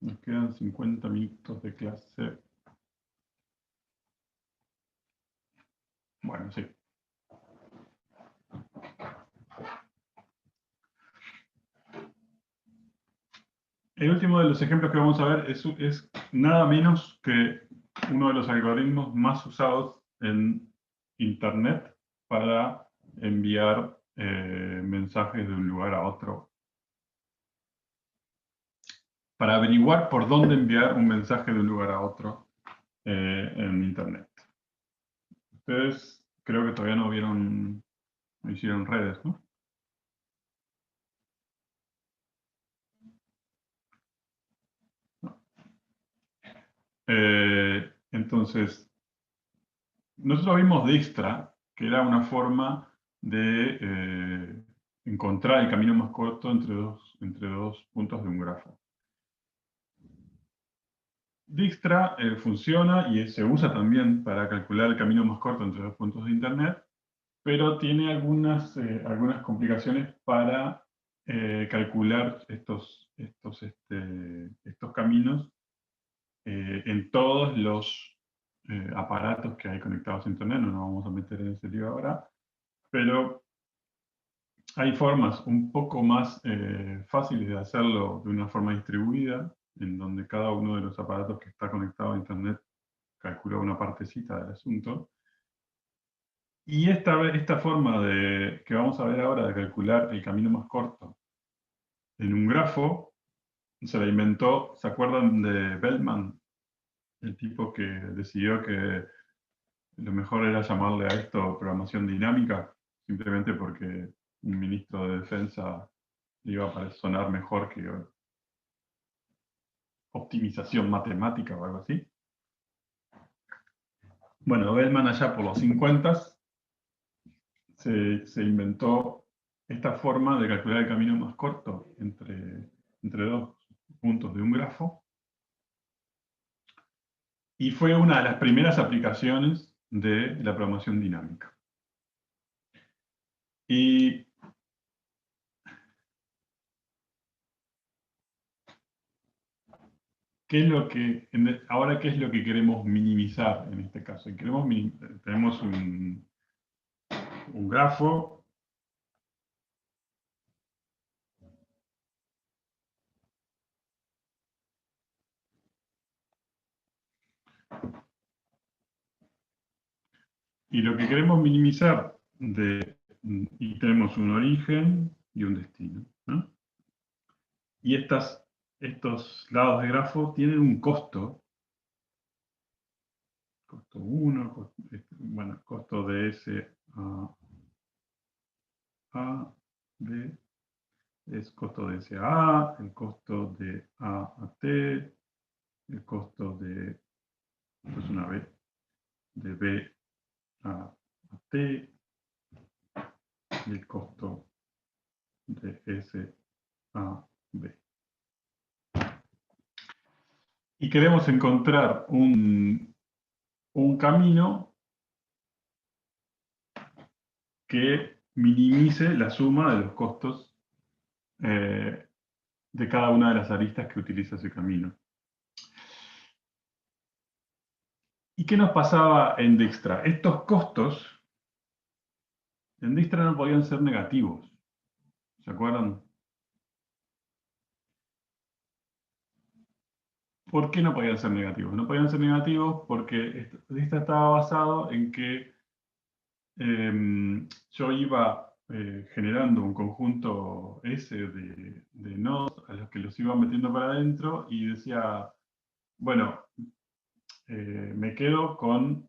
Nos quedan 50 minutos de clase. Bueno, sí. El último de los ejemplos que vamos a ver es nada menos que uno de los algoritmos más usados en Internet para enviar mensajes de un lugar a otro. Para averiguar por dónde enviar un mensaje de un lugar a otro en Internet. Ustedes creo que todavía no hicieron redes, ¿no? Entonces, nosotros vimos Dijkstra, que era una forma de encontrar el camino más corto entre dos puntos de un grafo. Dijkstra funciona y se usa también para calcular el camino más corto entre dos puntos de Internet, pero tiene algunas complicaciones para calcular estos caminos en todos los aparatos que hay conectados a Internet. No nos vamos a meter en ese lío ahora, pero hay formas un poco más fáciles de hacerlo de una forma distribuida, en donde cada uno de los aparatos que está conectado a Internet calcula una partecita del asunto. Y esta forma que vamos a ver ahora de calcular el camino más corto en un grafo, se la inventó, ¿se acuerdan de Bellman? El tipo que decidió que lo mejor era llamarle a esto programación dinámica, simplemente porque un ministro de defensa le iba a sonar mejor que optimización matemática o algo así. Bueno, Bellman allá por los 50 se inventó esta forma de calcular el camino más corto entre dos puntos de un grafo. Y fue una de las primeras aplicaciones de la programación dinámica. Y ahora, ¿qué es lo que queremos minimizar en este caso? Tenemos un grafo. Y lo que queremos minimizar, y tenemos un origen y un destino, ¿no? Y estos lados de grafo tienen un costo. Costo 1, bueno, costo de S a B, es costo de S a A, el costo de A T, el costo de, pues una B, de B a T, y el costo de S a B. Y queremos encontrar un camino que minimice la suma de los costos de cada una de las aristas que utiliza ese camino. ¿Y qué nos pasaba en Dijkstra? Estos costos en Dijkstra no podían ser negativos. ¿Se acuerdan? ¿Por qué no podían ser negativos? No podían ser negativos porque Dijkstra estaba basado en que yo iba generando un conjunto S de nodos a los que los iba metiendo para adentro y decía, bueno, me quedo con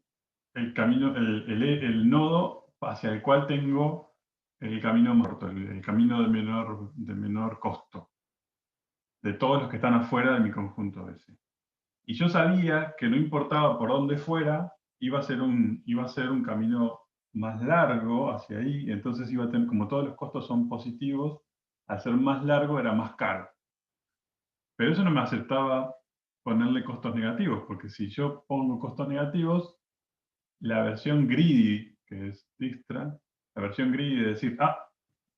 el camino, el nodo hacia el cual tengo el camino muerto, el camino de menor costo, de todos los que están afuera de mi conjunto S. Y yo sabía que no importaba por dónde fuera, iba a ser un camino más largo hacia ahí, entonces iba a tener, como todos los costos son positivos, al ser más largo era más caro. Pero eso no me aceptaba ponerle costos negativos, porque si yo pongo costos negativos, la versión greedy, que es Dijkstra, la versión greedy de decir,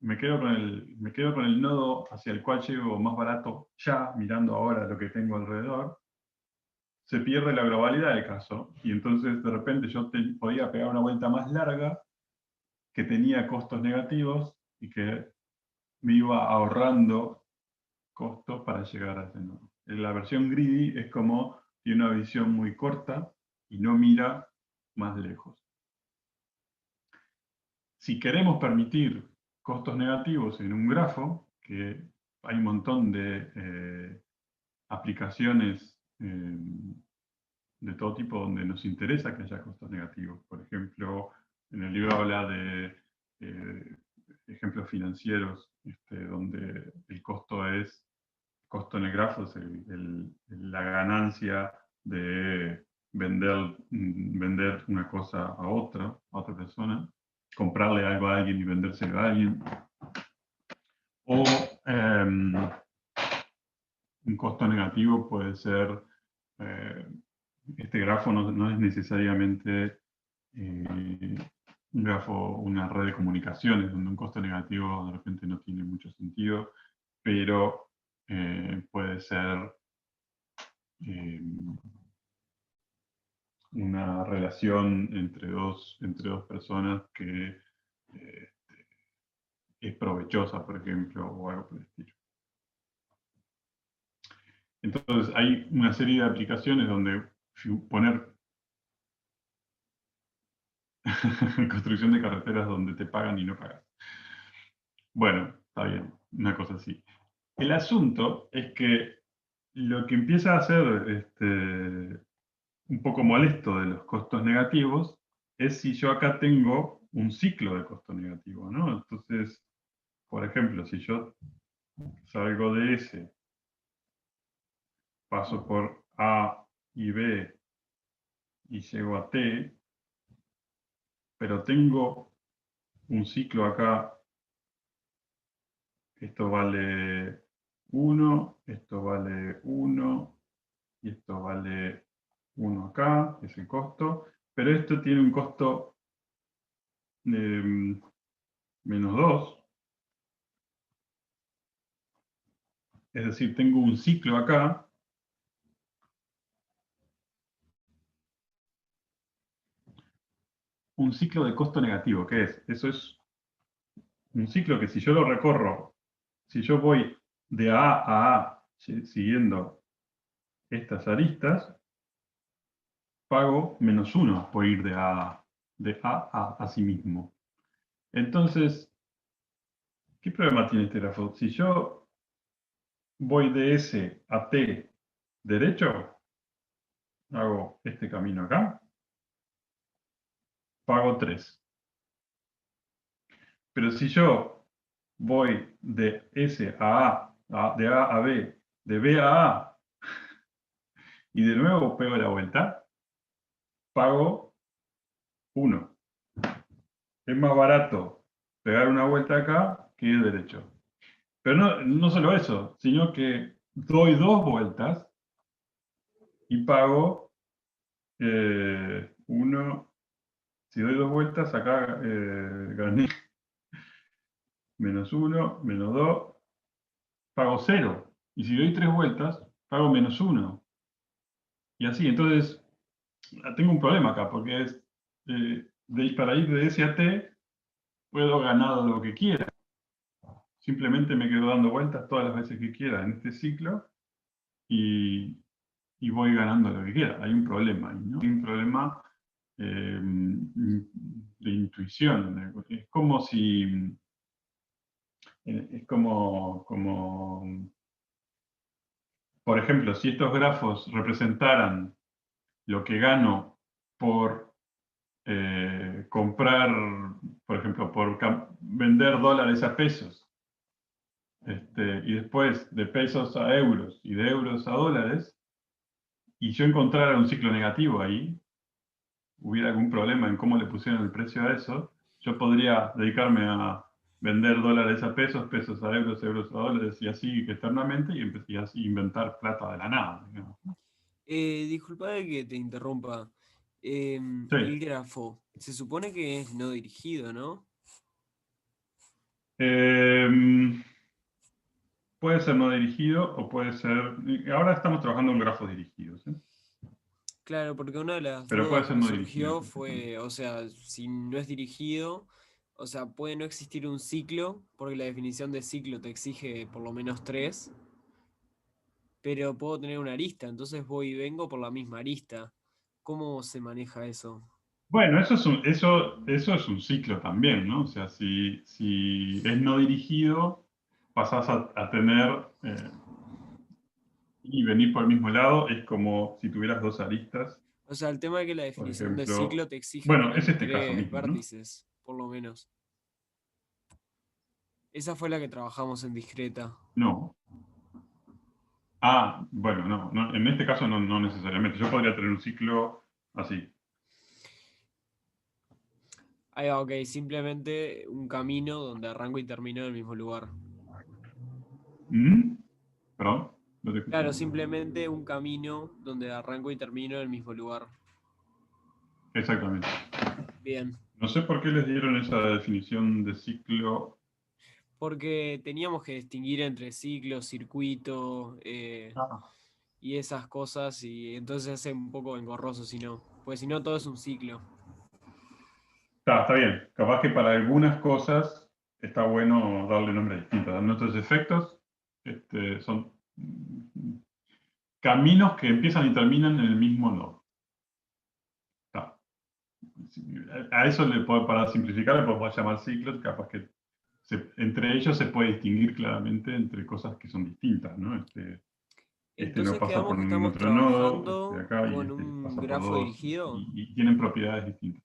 me quedo con el nodo hacia el cual llego más barato ya, mirando ahora lo que tengo alrededor, se pierde la globalidad del caso, y entonces de repente yo podía pegar una vuelta más larga, que tenía costos negativos, y que me iba ahorrando costos para llegar a ese nodo. La versión greedy es como tiene una visión muy corta y no mira más lejos. Si queremos permitir costos negativos en un grafo, que hay un montón de aplicaciones de todo tipo donde nos interesa que haya costos negativos. Por ejemplo, en el libro habla de ejemplos financieros donde el costo costo en el grafo es la ganancia de vender una cosa a otra persona, comprarle algo a alguien y vendérselo a alguien. O un costo negativo puede ser, este grafo no es necesariamente un grafo, una red de comunicaciones, donde un costo negativo de repente no tiene mucho sentido, pero puede ser una relación entre dos personas que es provechosa, por ejemplo, o algo por el estilo. Entonces hay una serie de aplicaciones donde poner construcción de carreteras donde te pagan y no pagas. Bueno, está bien, una cosa así. El asunto es que lo que empieza a ser un poco molesto de los costos negativos es si yo acá tengo un ciclo de costo negativo, ¿no? Entonces, por ejemplo, si yo salgo de S, paso por A y B y llego a T, pero tengo un ciclo acá, esto vale 1, esto vale 1, y esto vale 1 acá, es el costo, pero esto tiene un costo de menos 2, es decir, tengo un ciclo acá, un ciclo de costo negativo, ¿qué es? Eso es un ciclo que si yo lo recorro, si yo voy de A a A siguiendo estas aristas, pago menos 1 por ir de A a sí mismo. Entonces, ¿qué problema tiene este grafo? Si yo voy de S a T derecho, hago este camino acá, pago 3. Pero si yo voy de S a A, de A a B, de B a A, y de nuevo pego la vuelta, pago 1. Es más barato pegar una vuelta acá que ir derecho. Pero no solo eso, sino que doy 2 vueltas y pago 1. Si doy 2 vueltas, acá gané menos 1, menos 2, pago 0. Y si doy 3 vueltas, pago menos 1. Y así, entonces, tengo un problema acá, porque es, para ir de S a T, puedo ganar lo que quiera. Simplemente me quedo dando vueltas todas las veces que quiera en este ciclo y voy ganando lo que quiera. Hay un problema ahí, ¿no? Hay un problema de intuición. Es como si... Es por ejemplo, si estos grafos representaran lo que gano por comprar, por ejemplo, por vender dólares a pesos, y después de pesos a euros y de euros a dólares, y yo encontrara un ciclo negativo ahí, hubiera algún problema en cómo le pusieron el precio a eso, yo podría dedicarme a vender dólares a pesos, pesos a euros, euros a dólares y así eternamente y así inventar plata de la nada, digamos. Disculpa de que te interrumpa. Sí. El grafo, se supone que es no dirigido, ¿no? Puede ser no dirigido o puede ser... Ahora estamos trabajando en grafos dirigidos, ¿eh? Claro, porque una de las Pero puede dudas ser que no dirigido. surgió fue, o sea, si no es dirigido, o sea, puede no existir un ciclo, porque la definición de ciclo te exige por lo menos 3, pero puedo tener una arista, entonces voy y vengo por la misma arista. ¿Cómo se maneja eso? Bueno, eso es un ciclo también, ¿no? O sea, si es no dirigido, pasás a tener y venir por el mismo lado, es como si tuvieras dos aristas, O sea, el tema de que la por definición de ejemplo. ciclo te exige Bueno, es tener este caso tres mismo, ¿no? vértices, por lo menos. Esa fue la que trabajamos en discreta. No. Ah, bueno, en este caso no necesariamente. Yo podría tener un ciclo así. Ahí va, ok, simplemente un camino donde arranco y termino en el mismo lugar. ¿Mm? ¿Perdón? No te escuché. Claro, simplemente un camino donde arranco y termino en el mismo lugar. Exactamente. Bien. No sé por qué les dieron esa definición de ciclo. Porque teníamos que distinguir entre ciclo, circuito Ah. y esas cosas, y entonces se hace un poco engorroso si no. Pues si no, todo es un ciclo. Está bien. Capaz que para algunas cosas está bueno darle nombres distintos. Nuestros efectos son caminos que empiezan y terminan en el mismo nodo. Está. A eso para simplificar, le podemos llamar ciclos, capaz que entre ellos se puede distinguir claramente entre cosas que son distintas, ¿no? Este no Entonces pasa quedamos por que ningún estamos otro nodo, trabajando acá, y con este un pasa por grafo dos, dirigido. y tienen propiedades distintas.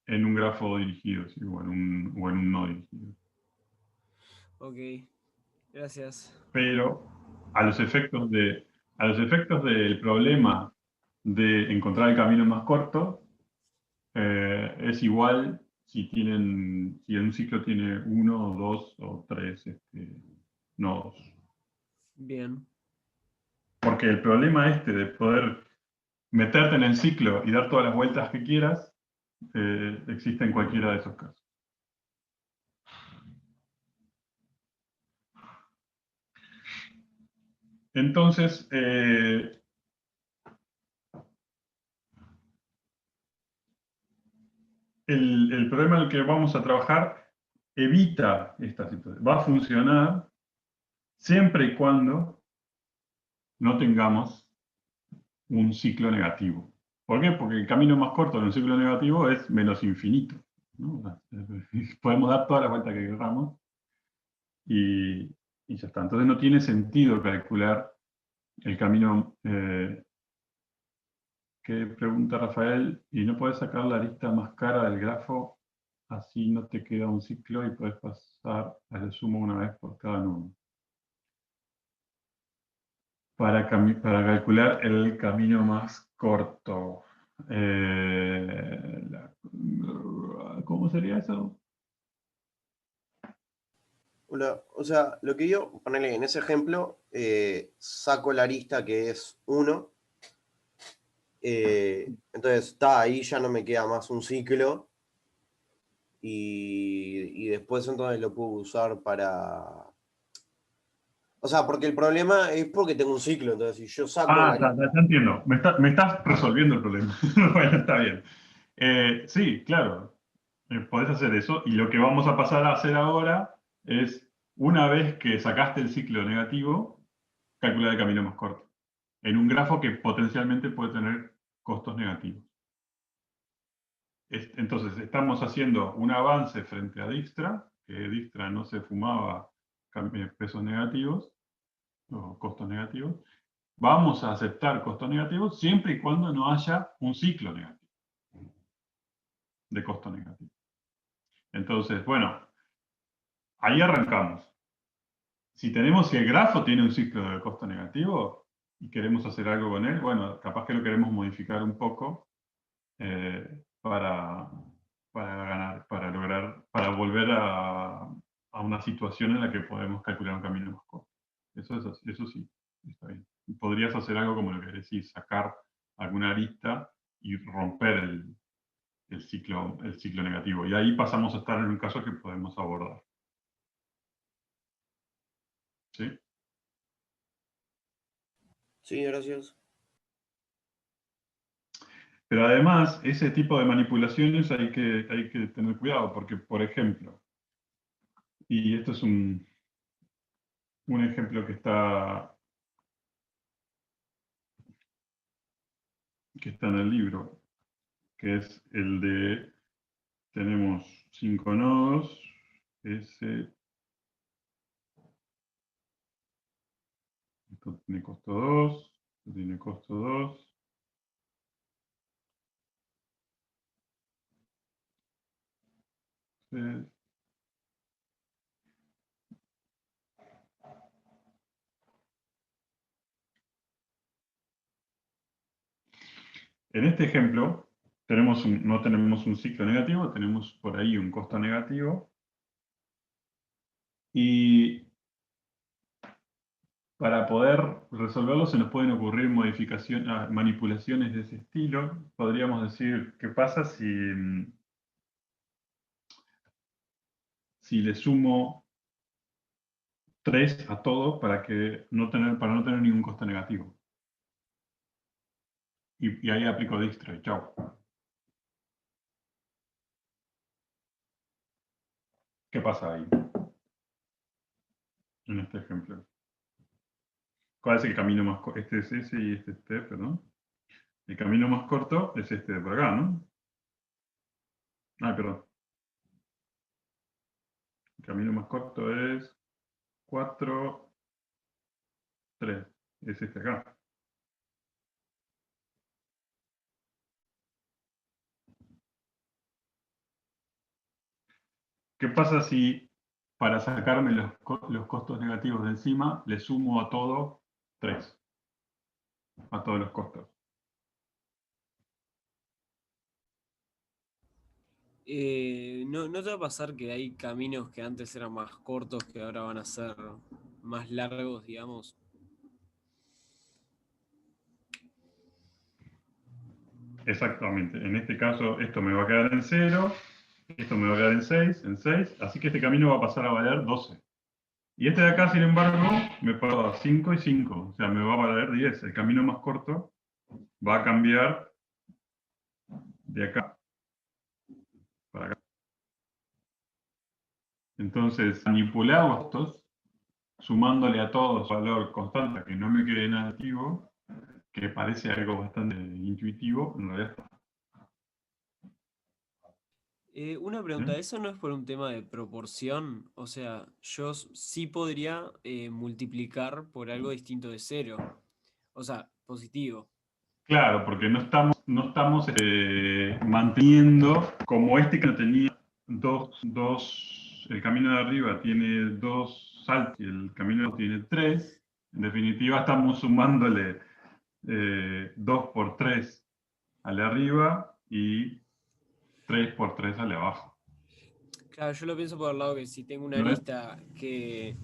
En un grafo dirigido, sí, o en un nodo dirigido. Ok, gracias. Pero a los efectos del problema de encontrar el camino más corto, es igual si en un ciclo tiene uno, o dos o tres nodos. Bien. Porque el problema de poder meterte en el ciclo y dar todas las vueltas que quieras, existe en cualquiera de esos casos. Entonces, el problema en el que vamos a trabajar evita esta situación. Va a funcionar siempre y cuando no tengamos un ciclo negativo. ¿Por qué? Porque el camino más corto de un ciclo negativo es menos infinito, ¿no? Podemos dar todas las vueltas que queramos y, y ya está. Entonces no tiene sentido calcular el camino que pregunta Rafael, y no puedes sacar la arista más cara del grafo, así no te queda un ciclo y puedes pasar a lo sumo una vez por cada nodo. Para calcular el camino más corto. ¿Cómo sería eso? O sea, lo que yo, ponele en ese ejemplo, saco la arista que es 1, entonces está ahí, ya no me queda más un ciclo, y después entonces lo puedo usar para... O sea, porque el problema es porque tengo un ciclo, entonces si yo saco la arista... Ya entiendo. Me estás resolviendo el problema. Bueno, está bien. Sí, claro. Podés hacer eso. Y lo que vamos a pasar a hacer ahora es, una vez que sacaste el ciclo negativo, calcular el camino más corto. En un grafo que potencialmente puede tener costos negativos. Entonces, estamos haciendo un avance frente a Dijkstra, que Dijkstra no se fumaba pesos negativos o costos negativos. Vamos a aceptar costos negativos siempre y cuando no haya un ciclo negativo de costo negativo. Entonces, bueno, ahí arrancamos. Si tenemos que el grafo tiene un ciclo de costo negativo y queremos hacer algo con él, bueno, capaz que lo queremos modificar un poco para ganar, para volver a una situación en la que podemos calcular un camino más corto. Eso sí, está bien. Podrías hacer algo como lo que decís, sacar alguna arista y romper el ciclo negativo. Y ahí pasamos a estar en un caso que podemos abordar. ¿Sí? Sí, gracias. Pero además, ese tipo de manipulaciones hay que tener cuidado, porque, por ejemplo, y esto es un ejemplo que está en el libro, que es el de, tenemos 5 nodos, S, esto tiene costo 2, esto tiene costo 2. En este ejemplo, no tenemos un ciclo negativo, tenemos por ahí un costo negativo. Y para poder resolverlo se nos pueden ocurrir manipulaciones de ese estilo. Podríamos decir, ¿qué pasa si le sumo 3 a todo para no tener ningún costo negativo? Y ahí aplico Dijkstra y chao. ¿Qué pasa ahí? En este ejemplo. ¿Cuál es el camino más corto? Este es ese y este es este, perdón. El camino más corto es este de por acá, ¿no? Ah, perdón. El camino más corto es 4, 3. Es este acá. ¿Qué pasa si para sacarme los costos negativos de encima le sumo a todo 3? A todos los costos. ¿No te va a pasar que hay caminos que antes eran más cortos que ahora van a ser más largos, digamos? Exactamente. En este caso, esto me va a quedar en 0, esto me va a quedar en 6, así que este camino va a pasar a valer 12. Y este de acá, sin embargo, me puedo dar 5 y 5, o sea, me va a valer 10. El camino más corto va a cambiar de acá para acá. Entonces, manipular los costos, sumándole a todos valor constante que no me quede negativo, que parece algo bastante intuitivo, en realidad está. Una pregunta, ¿eso no es por un tema de proporción? O sea, yo sí podría multiplicar por algo distinto de 0. O sea, positivo. Claro, porque no estamos manteniendo, como este que no tenía el camino de arriba tiene 2 saltos y el camino tiene 3, en definitiva estamos sumándole 2 por 3 al de arriba y 3 por 3 al de abajo. Claro, yo lo pienso por el lado que si tengo una ¿No es? lista que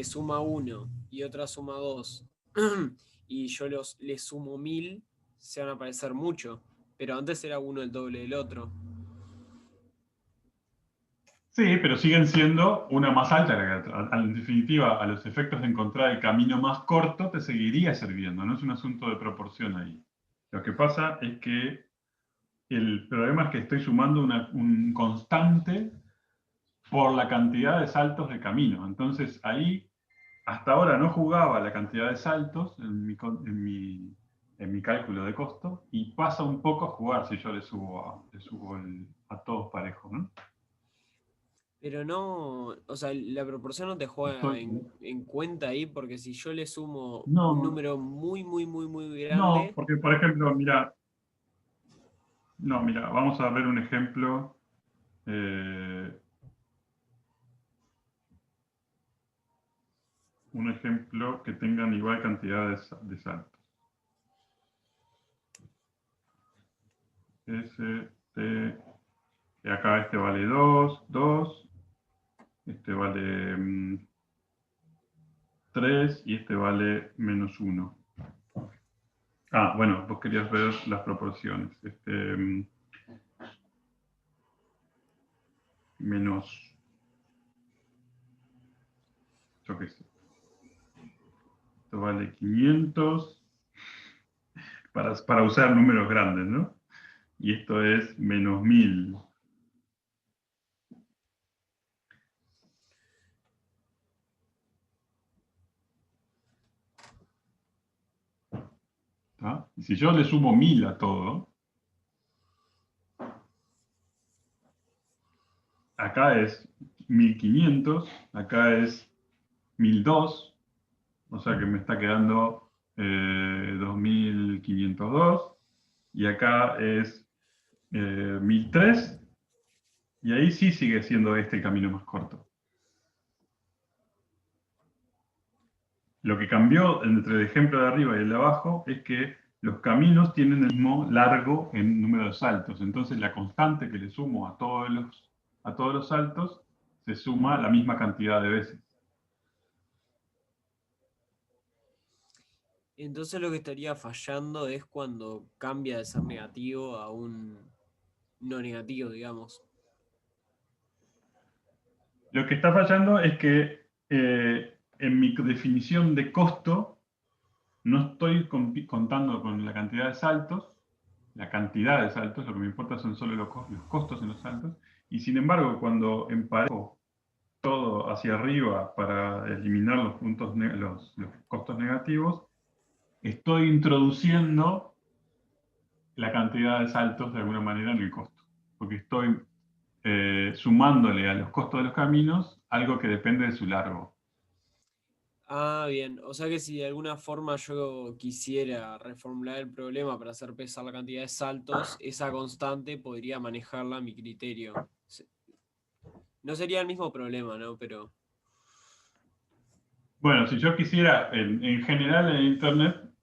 suma 1 y otra suma 2 y yo les sumo 1000, se van a parecer mucho. Pero antes era uno el doble del otro. Sí, pero siguen siendo una más alta que la otra. En definitiva, a los efectos de encontrar el camino más corto te seguiría sirviendo, no es un asunto de proporción ahí. Lo que pasa es que el problema es que estoy sumando un constante por la cantidad de saltos de camino. Entonces ahí, hasta ahora no jugaba la cantidad de saltos en mi cálculo de costo y pasa un poco a jugar si yo le subo a todos parejos, ¿no? Pero no, o sea, la proporción no te juega Estoy, en cuenta ahí, porque si yo le sumo un no, número muy, muy, muy, muy no, grande, porque por ejemplo, mira, no, mira, vamos a ver un ejemplo. Un ejemplo que tengan igual cantidad de saltos. T, y acá este vale 2, 2, este vale 3 y este vale menos 1. Ah, bueno, vos querías ver las proporciones. Menos, yo qué sé, esto vale 500 para usar números grandes, ¿no? Y esto es menos 1000. ¿tá? Y si yo le sumo 1000 a todo, acá es 1500, acá es 1002, o sea que me está quedando 2502, y acá es 1003, y ahí sí sigue siendo este el camino más corto. Lo que cambió entre el ejemplo de arriba y el de abajo es que los caminos tienen el mismo largo en número de saltos. Entonces la constante que le sumo a todos los saltos se suma la misma cantidad de veces. Entonces lo que estaría fallando es cuando cambia de ser negativo a un no negativo, digamos. Lo que está fallando es que en mi definición de costo no estoy contando con la cantidad de saltos, lo que me importa son solo los costos en los saltos, y sin embargo cuando emparejo todo hacia arriba para eliminar los costos negativos, estoy introduciendo la cantidad de saltos de alguna manera en el costo, porque estoy sumándole a los costos de los caminos algo que depende de su largo. Ah, bien. O sea que si de alguna forma yo quisiera reformular el problema para hacer pesar la cantidad de saltos, esa constante podría manejarla a mi criterio. No sería el mismo problema, ¿no? Pero Bueno, si yo quisiera, en general en Internet,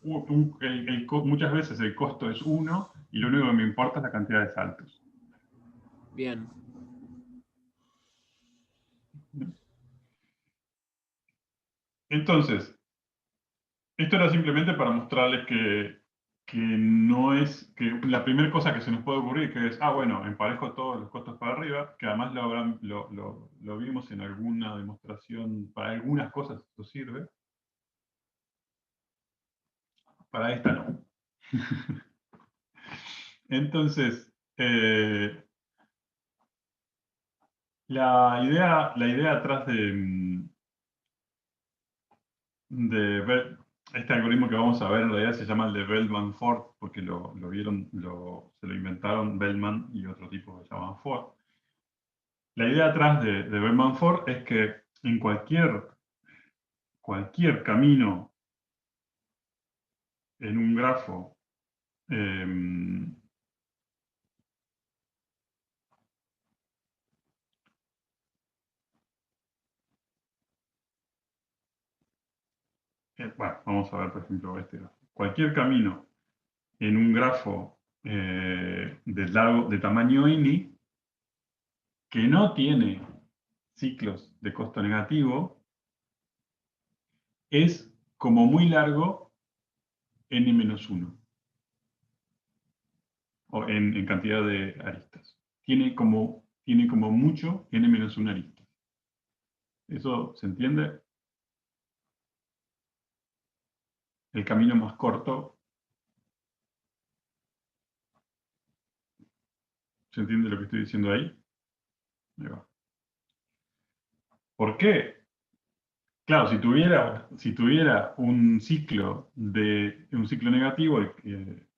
muchas veces el costo es 1 y lo único que me importa es la cantidad de saltos. bien. Entonces, esto era simplemente para mostrarles que no es, que la primera cosa que se nos puede ocurrir que es, bueno, emparejo todos los costos para arriba, que además lo vimos en alguna demostración, para algunas cosas esto sirve, para esta no. Entonces, la idea atrás de ver este algoritmo que vamos a ver en realidad se llama el de Bellman-Ford, porque lo vieron, se lo inventaron Bellman y otro tipo que se llama Ford. La idea atrás de Bellman-Ford es que en cualquier camino en un grafo bueno, vamos a ver por ejemplo este grafo. Cualquier camino en un grafo de tamaño ini que no tiene ciclos de costo negativo es como muy largo n-1, o en cantidad de aristas. Tiene como mucho n-1 aristas. ¿Eso se entiende? El camino más corto. ¿Se entiende lo que estoy diciendo ahí? Ahí va. ¿Por qué? Claro, si tuviera un ciclo negativo,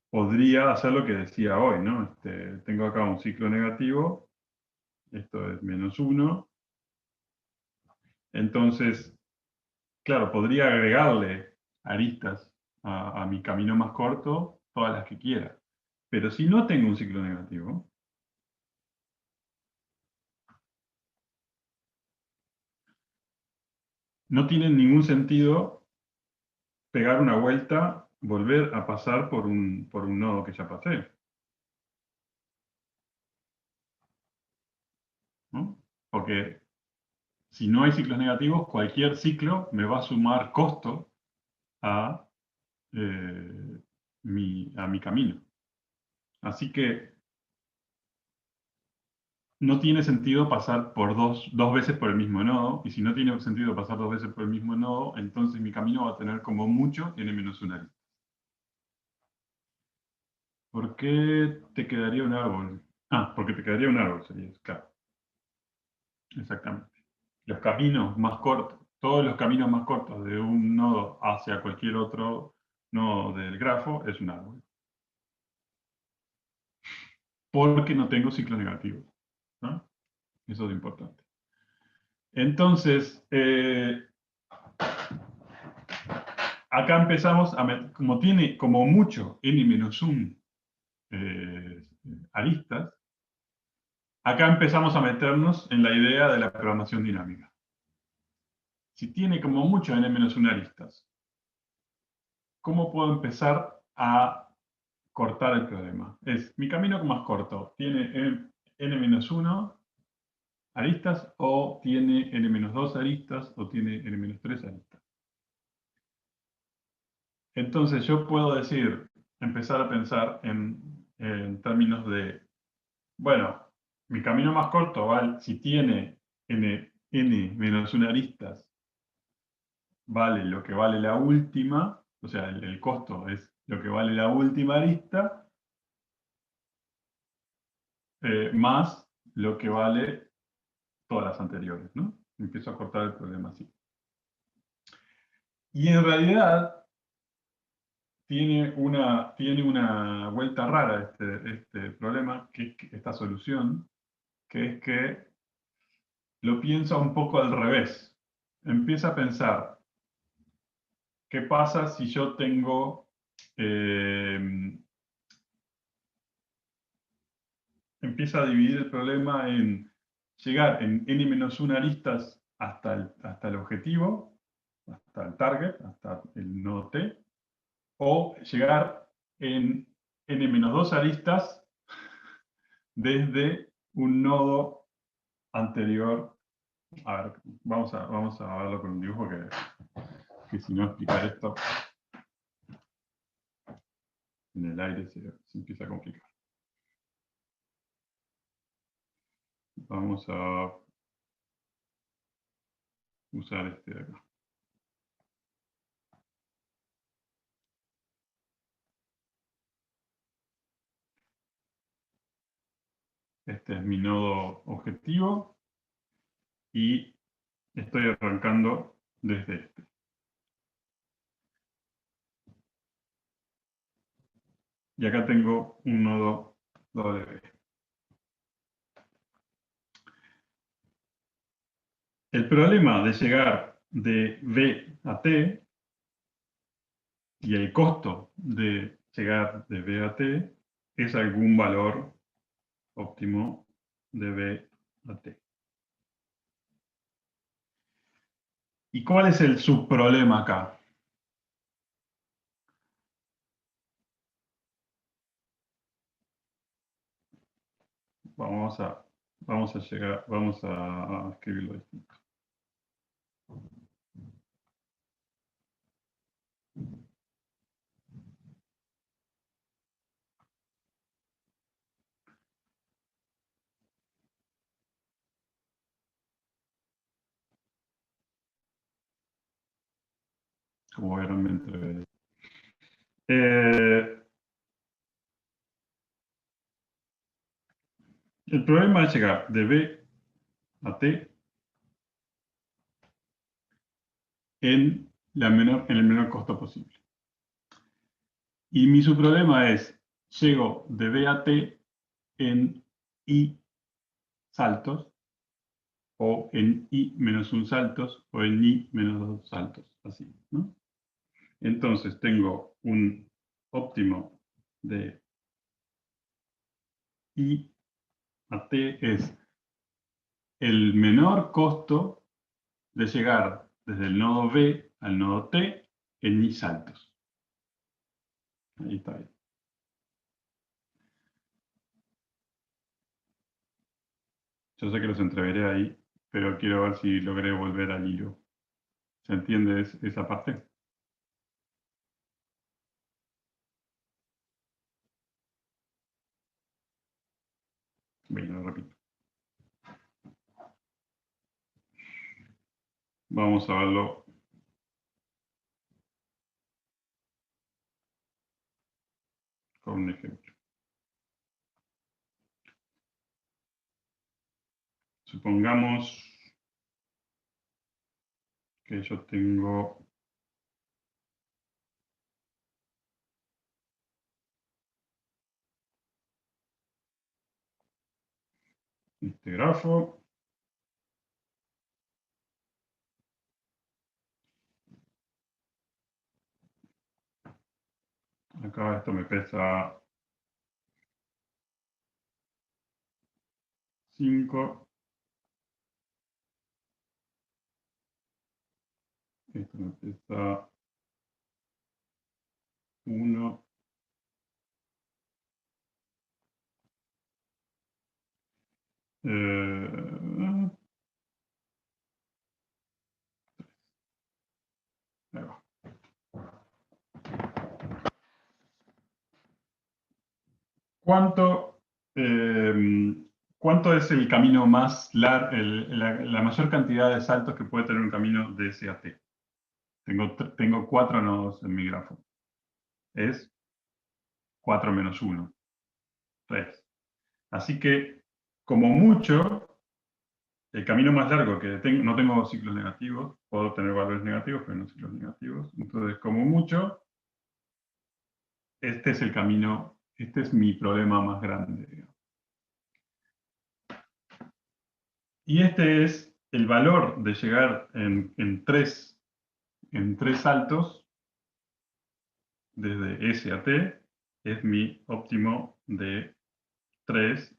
podría hacer lo que decía hoy, ¿no? Tengo acá un ciclo negativo, esto es -1, entonces, claro, podría agregarle aristas a mi camino más corto, todas las que quiera. Pero si no tengo un ciclo negativo, no tiene ningún sentido pegar una vuelta, volver a pasar por un nodo que ya pasé, ¿no? Porque si no hay ciclos negativos, cualquier ciclo me va a sumar costo a, eh, mi camino. Así que no tiene sentido pasar por dos veces por el mismo nodo, y si no tiene sentido pasar 2 veces por el mismo nodo, entonces mi camino va a tener como mucho n-1 arista. ¿Por qué te quedaría un árbol? Porque te quedaría un árbol, sería, claro. Exactamente. Los caminos más cortos, todos los caminos más cortos de un nodo hacia cualquier otro nodo del grafo es un árbol. Porque no tengo ciclos negativos, ¿no? Eso es importante. Entonces, acá empezamos a meter, como tiene como mucho n-1 aristas, acá empezamos a meternos en la idea de la programación dinámica. Si tiene como mucho n-1 aristas, ¿cómo puedo empezar a cortar el problema? Mi camino más corto tiene n-1 aristas, o tiene n-2 aristas, o tiene n-3 aristas. Entonces yo puedo decir, empezar a pensar en términos de, bueno, mi camino más corto, ¿vale? Si tiene n-1 aristas, vale lo que vale la última, o sea, el costo es lo que vale la última arista, más lo que vale todas las anteriores, ¿no? Empiezo a cortar el problema así. Y en realidad tiene una vuelta rara este problema, que es esta solución, que es que lo piensa un poco al revés. Empieza a pensar, ¿qué pasa si yo tengo... empieza a dividir el problema en llegar en n-1 aristas hasta el objetivo, hasta el target, hasta el nodo T, o llegar en n-2 aristas desde un nodo anterior. A ver, vamos a verlo con un dibujo que si no explicar esto en el aire se empieza a complicar. Vamos a usar este de acá. Este es mi nodo objetivo y estoy arrancando desde este. Y acá tengo un nodo W. El problema de llegar de B a T y el costo de llegar de B a T es algún valor óptimo de B a T. ¿Y cuál es el subproblema acá? Vamos a escribirlo distinto. Como verán, me entregué. El problema es llegar de B a T en el menor costo posible. Y mi subproblema es, llego de B a T en I saltos, o en I menos un saltos, o en I menos 2 saltos, así, ¿no? Entonces tengo un óptimo de I a T es el menor costo de llegar desde el nodo B al nodo T en I saltos. Ahí está bien. Yo sé que los entreveré ahí, pero quiero ver si logré volver al hilo. ¿Se entiende esa parte? Bien, lo repito. Vamos a verlo con un ejemplo. Supongamos que yo tengo este grafo. Acá esto me pesa 5. Esto me pesa 1. Ahí va. ¿Cuánto es el camino más largo, la mayor cantidad de saltos que puede tener un camino de S a T? Tengo 4 nodos en mi grafo. Es 4 menos 1, 3. Así que, como mucho, el camino más largo que tengo, no tengo ciclos negativos, puedo tener valores negativos, pero no ciclos negativos. Entonces, como mucho, este es el camino, este es mi problema más grande, digamos. Y este es el valor de llegar en tres saltos, desde S a T, es mi óptimo de 3.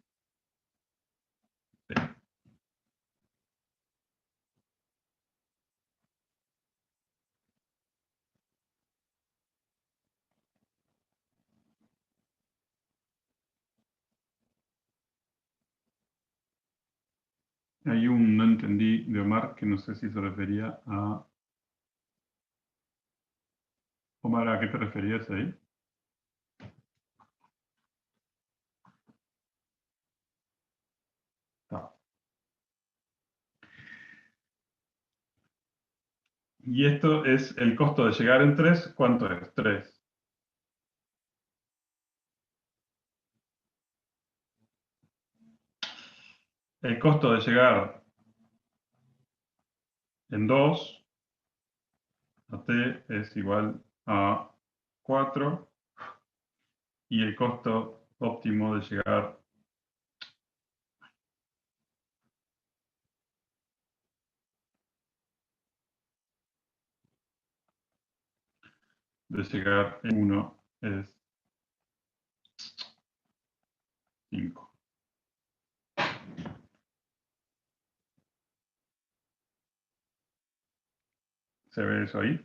Hay un no entendí de Omar que no sé si se refería a... Omar, ¿a qué te referías ahí? Ah. Y esto es el costo de llegar en 3. ¿Cuánto es? 3. El costo de llegar en 2 a T es igual a 4. Y el costo óptimo de llegar en 1 es 5. ¿Se ve eso ahí?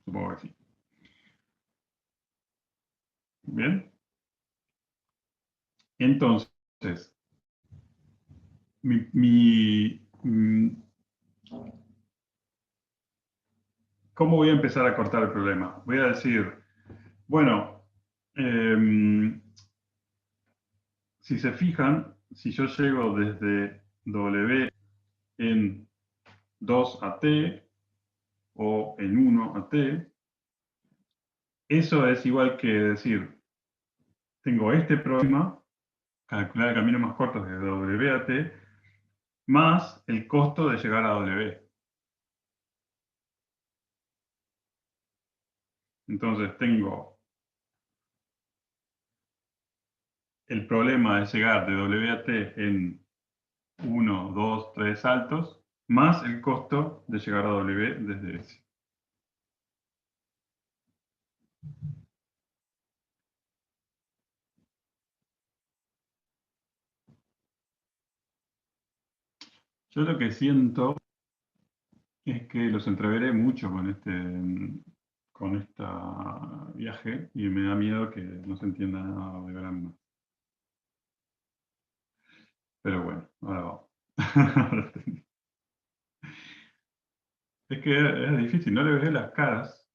Supongo que sí. Bien. Entonces, ¿cómo voy a empezar a cortar el problema? Voy a decir, bueno, si se fijan, si yo llego desde W en 2 a T o en 1 a T, eso es igual que decir, tengo este problema, calcular el camino más corto desde W a T, más el costo de llegar a W. Entonces tengo el problema de llegar de W a T en 1, 2, 3 saltos, más el costo de llegar a W desde S. Yo lo que siento es que los entreveré mucho con esta viaje y me da miedo que no se entienda nada de Gramma. Pero bueno, ahora vamos. Es que es difícil, no le veo las caras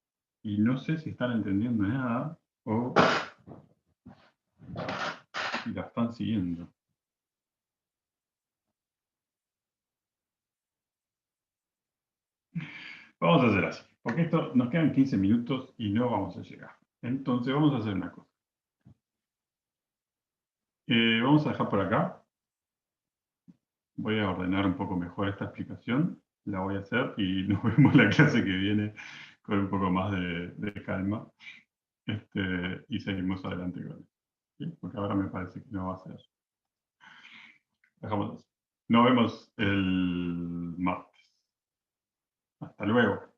y no sé si están entendiendo nada o si la están siguiendo. Vamos a hacer así, porque esto nos quedan 15 minutos y no vamos a llegar. Entonces vamos a hacer una cosa. Vamos a dejar por acá. voy a ordenar un poco mejor esta explicación, la voy a hacer y nos vemos la clase que viene con un poco más de calma y seguimos adelante con esto, ¿sí? Porque ahora me parece que no va a ser. Dejamos así. Nos vemos el martes. Hasta luego.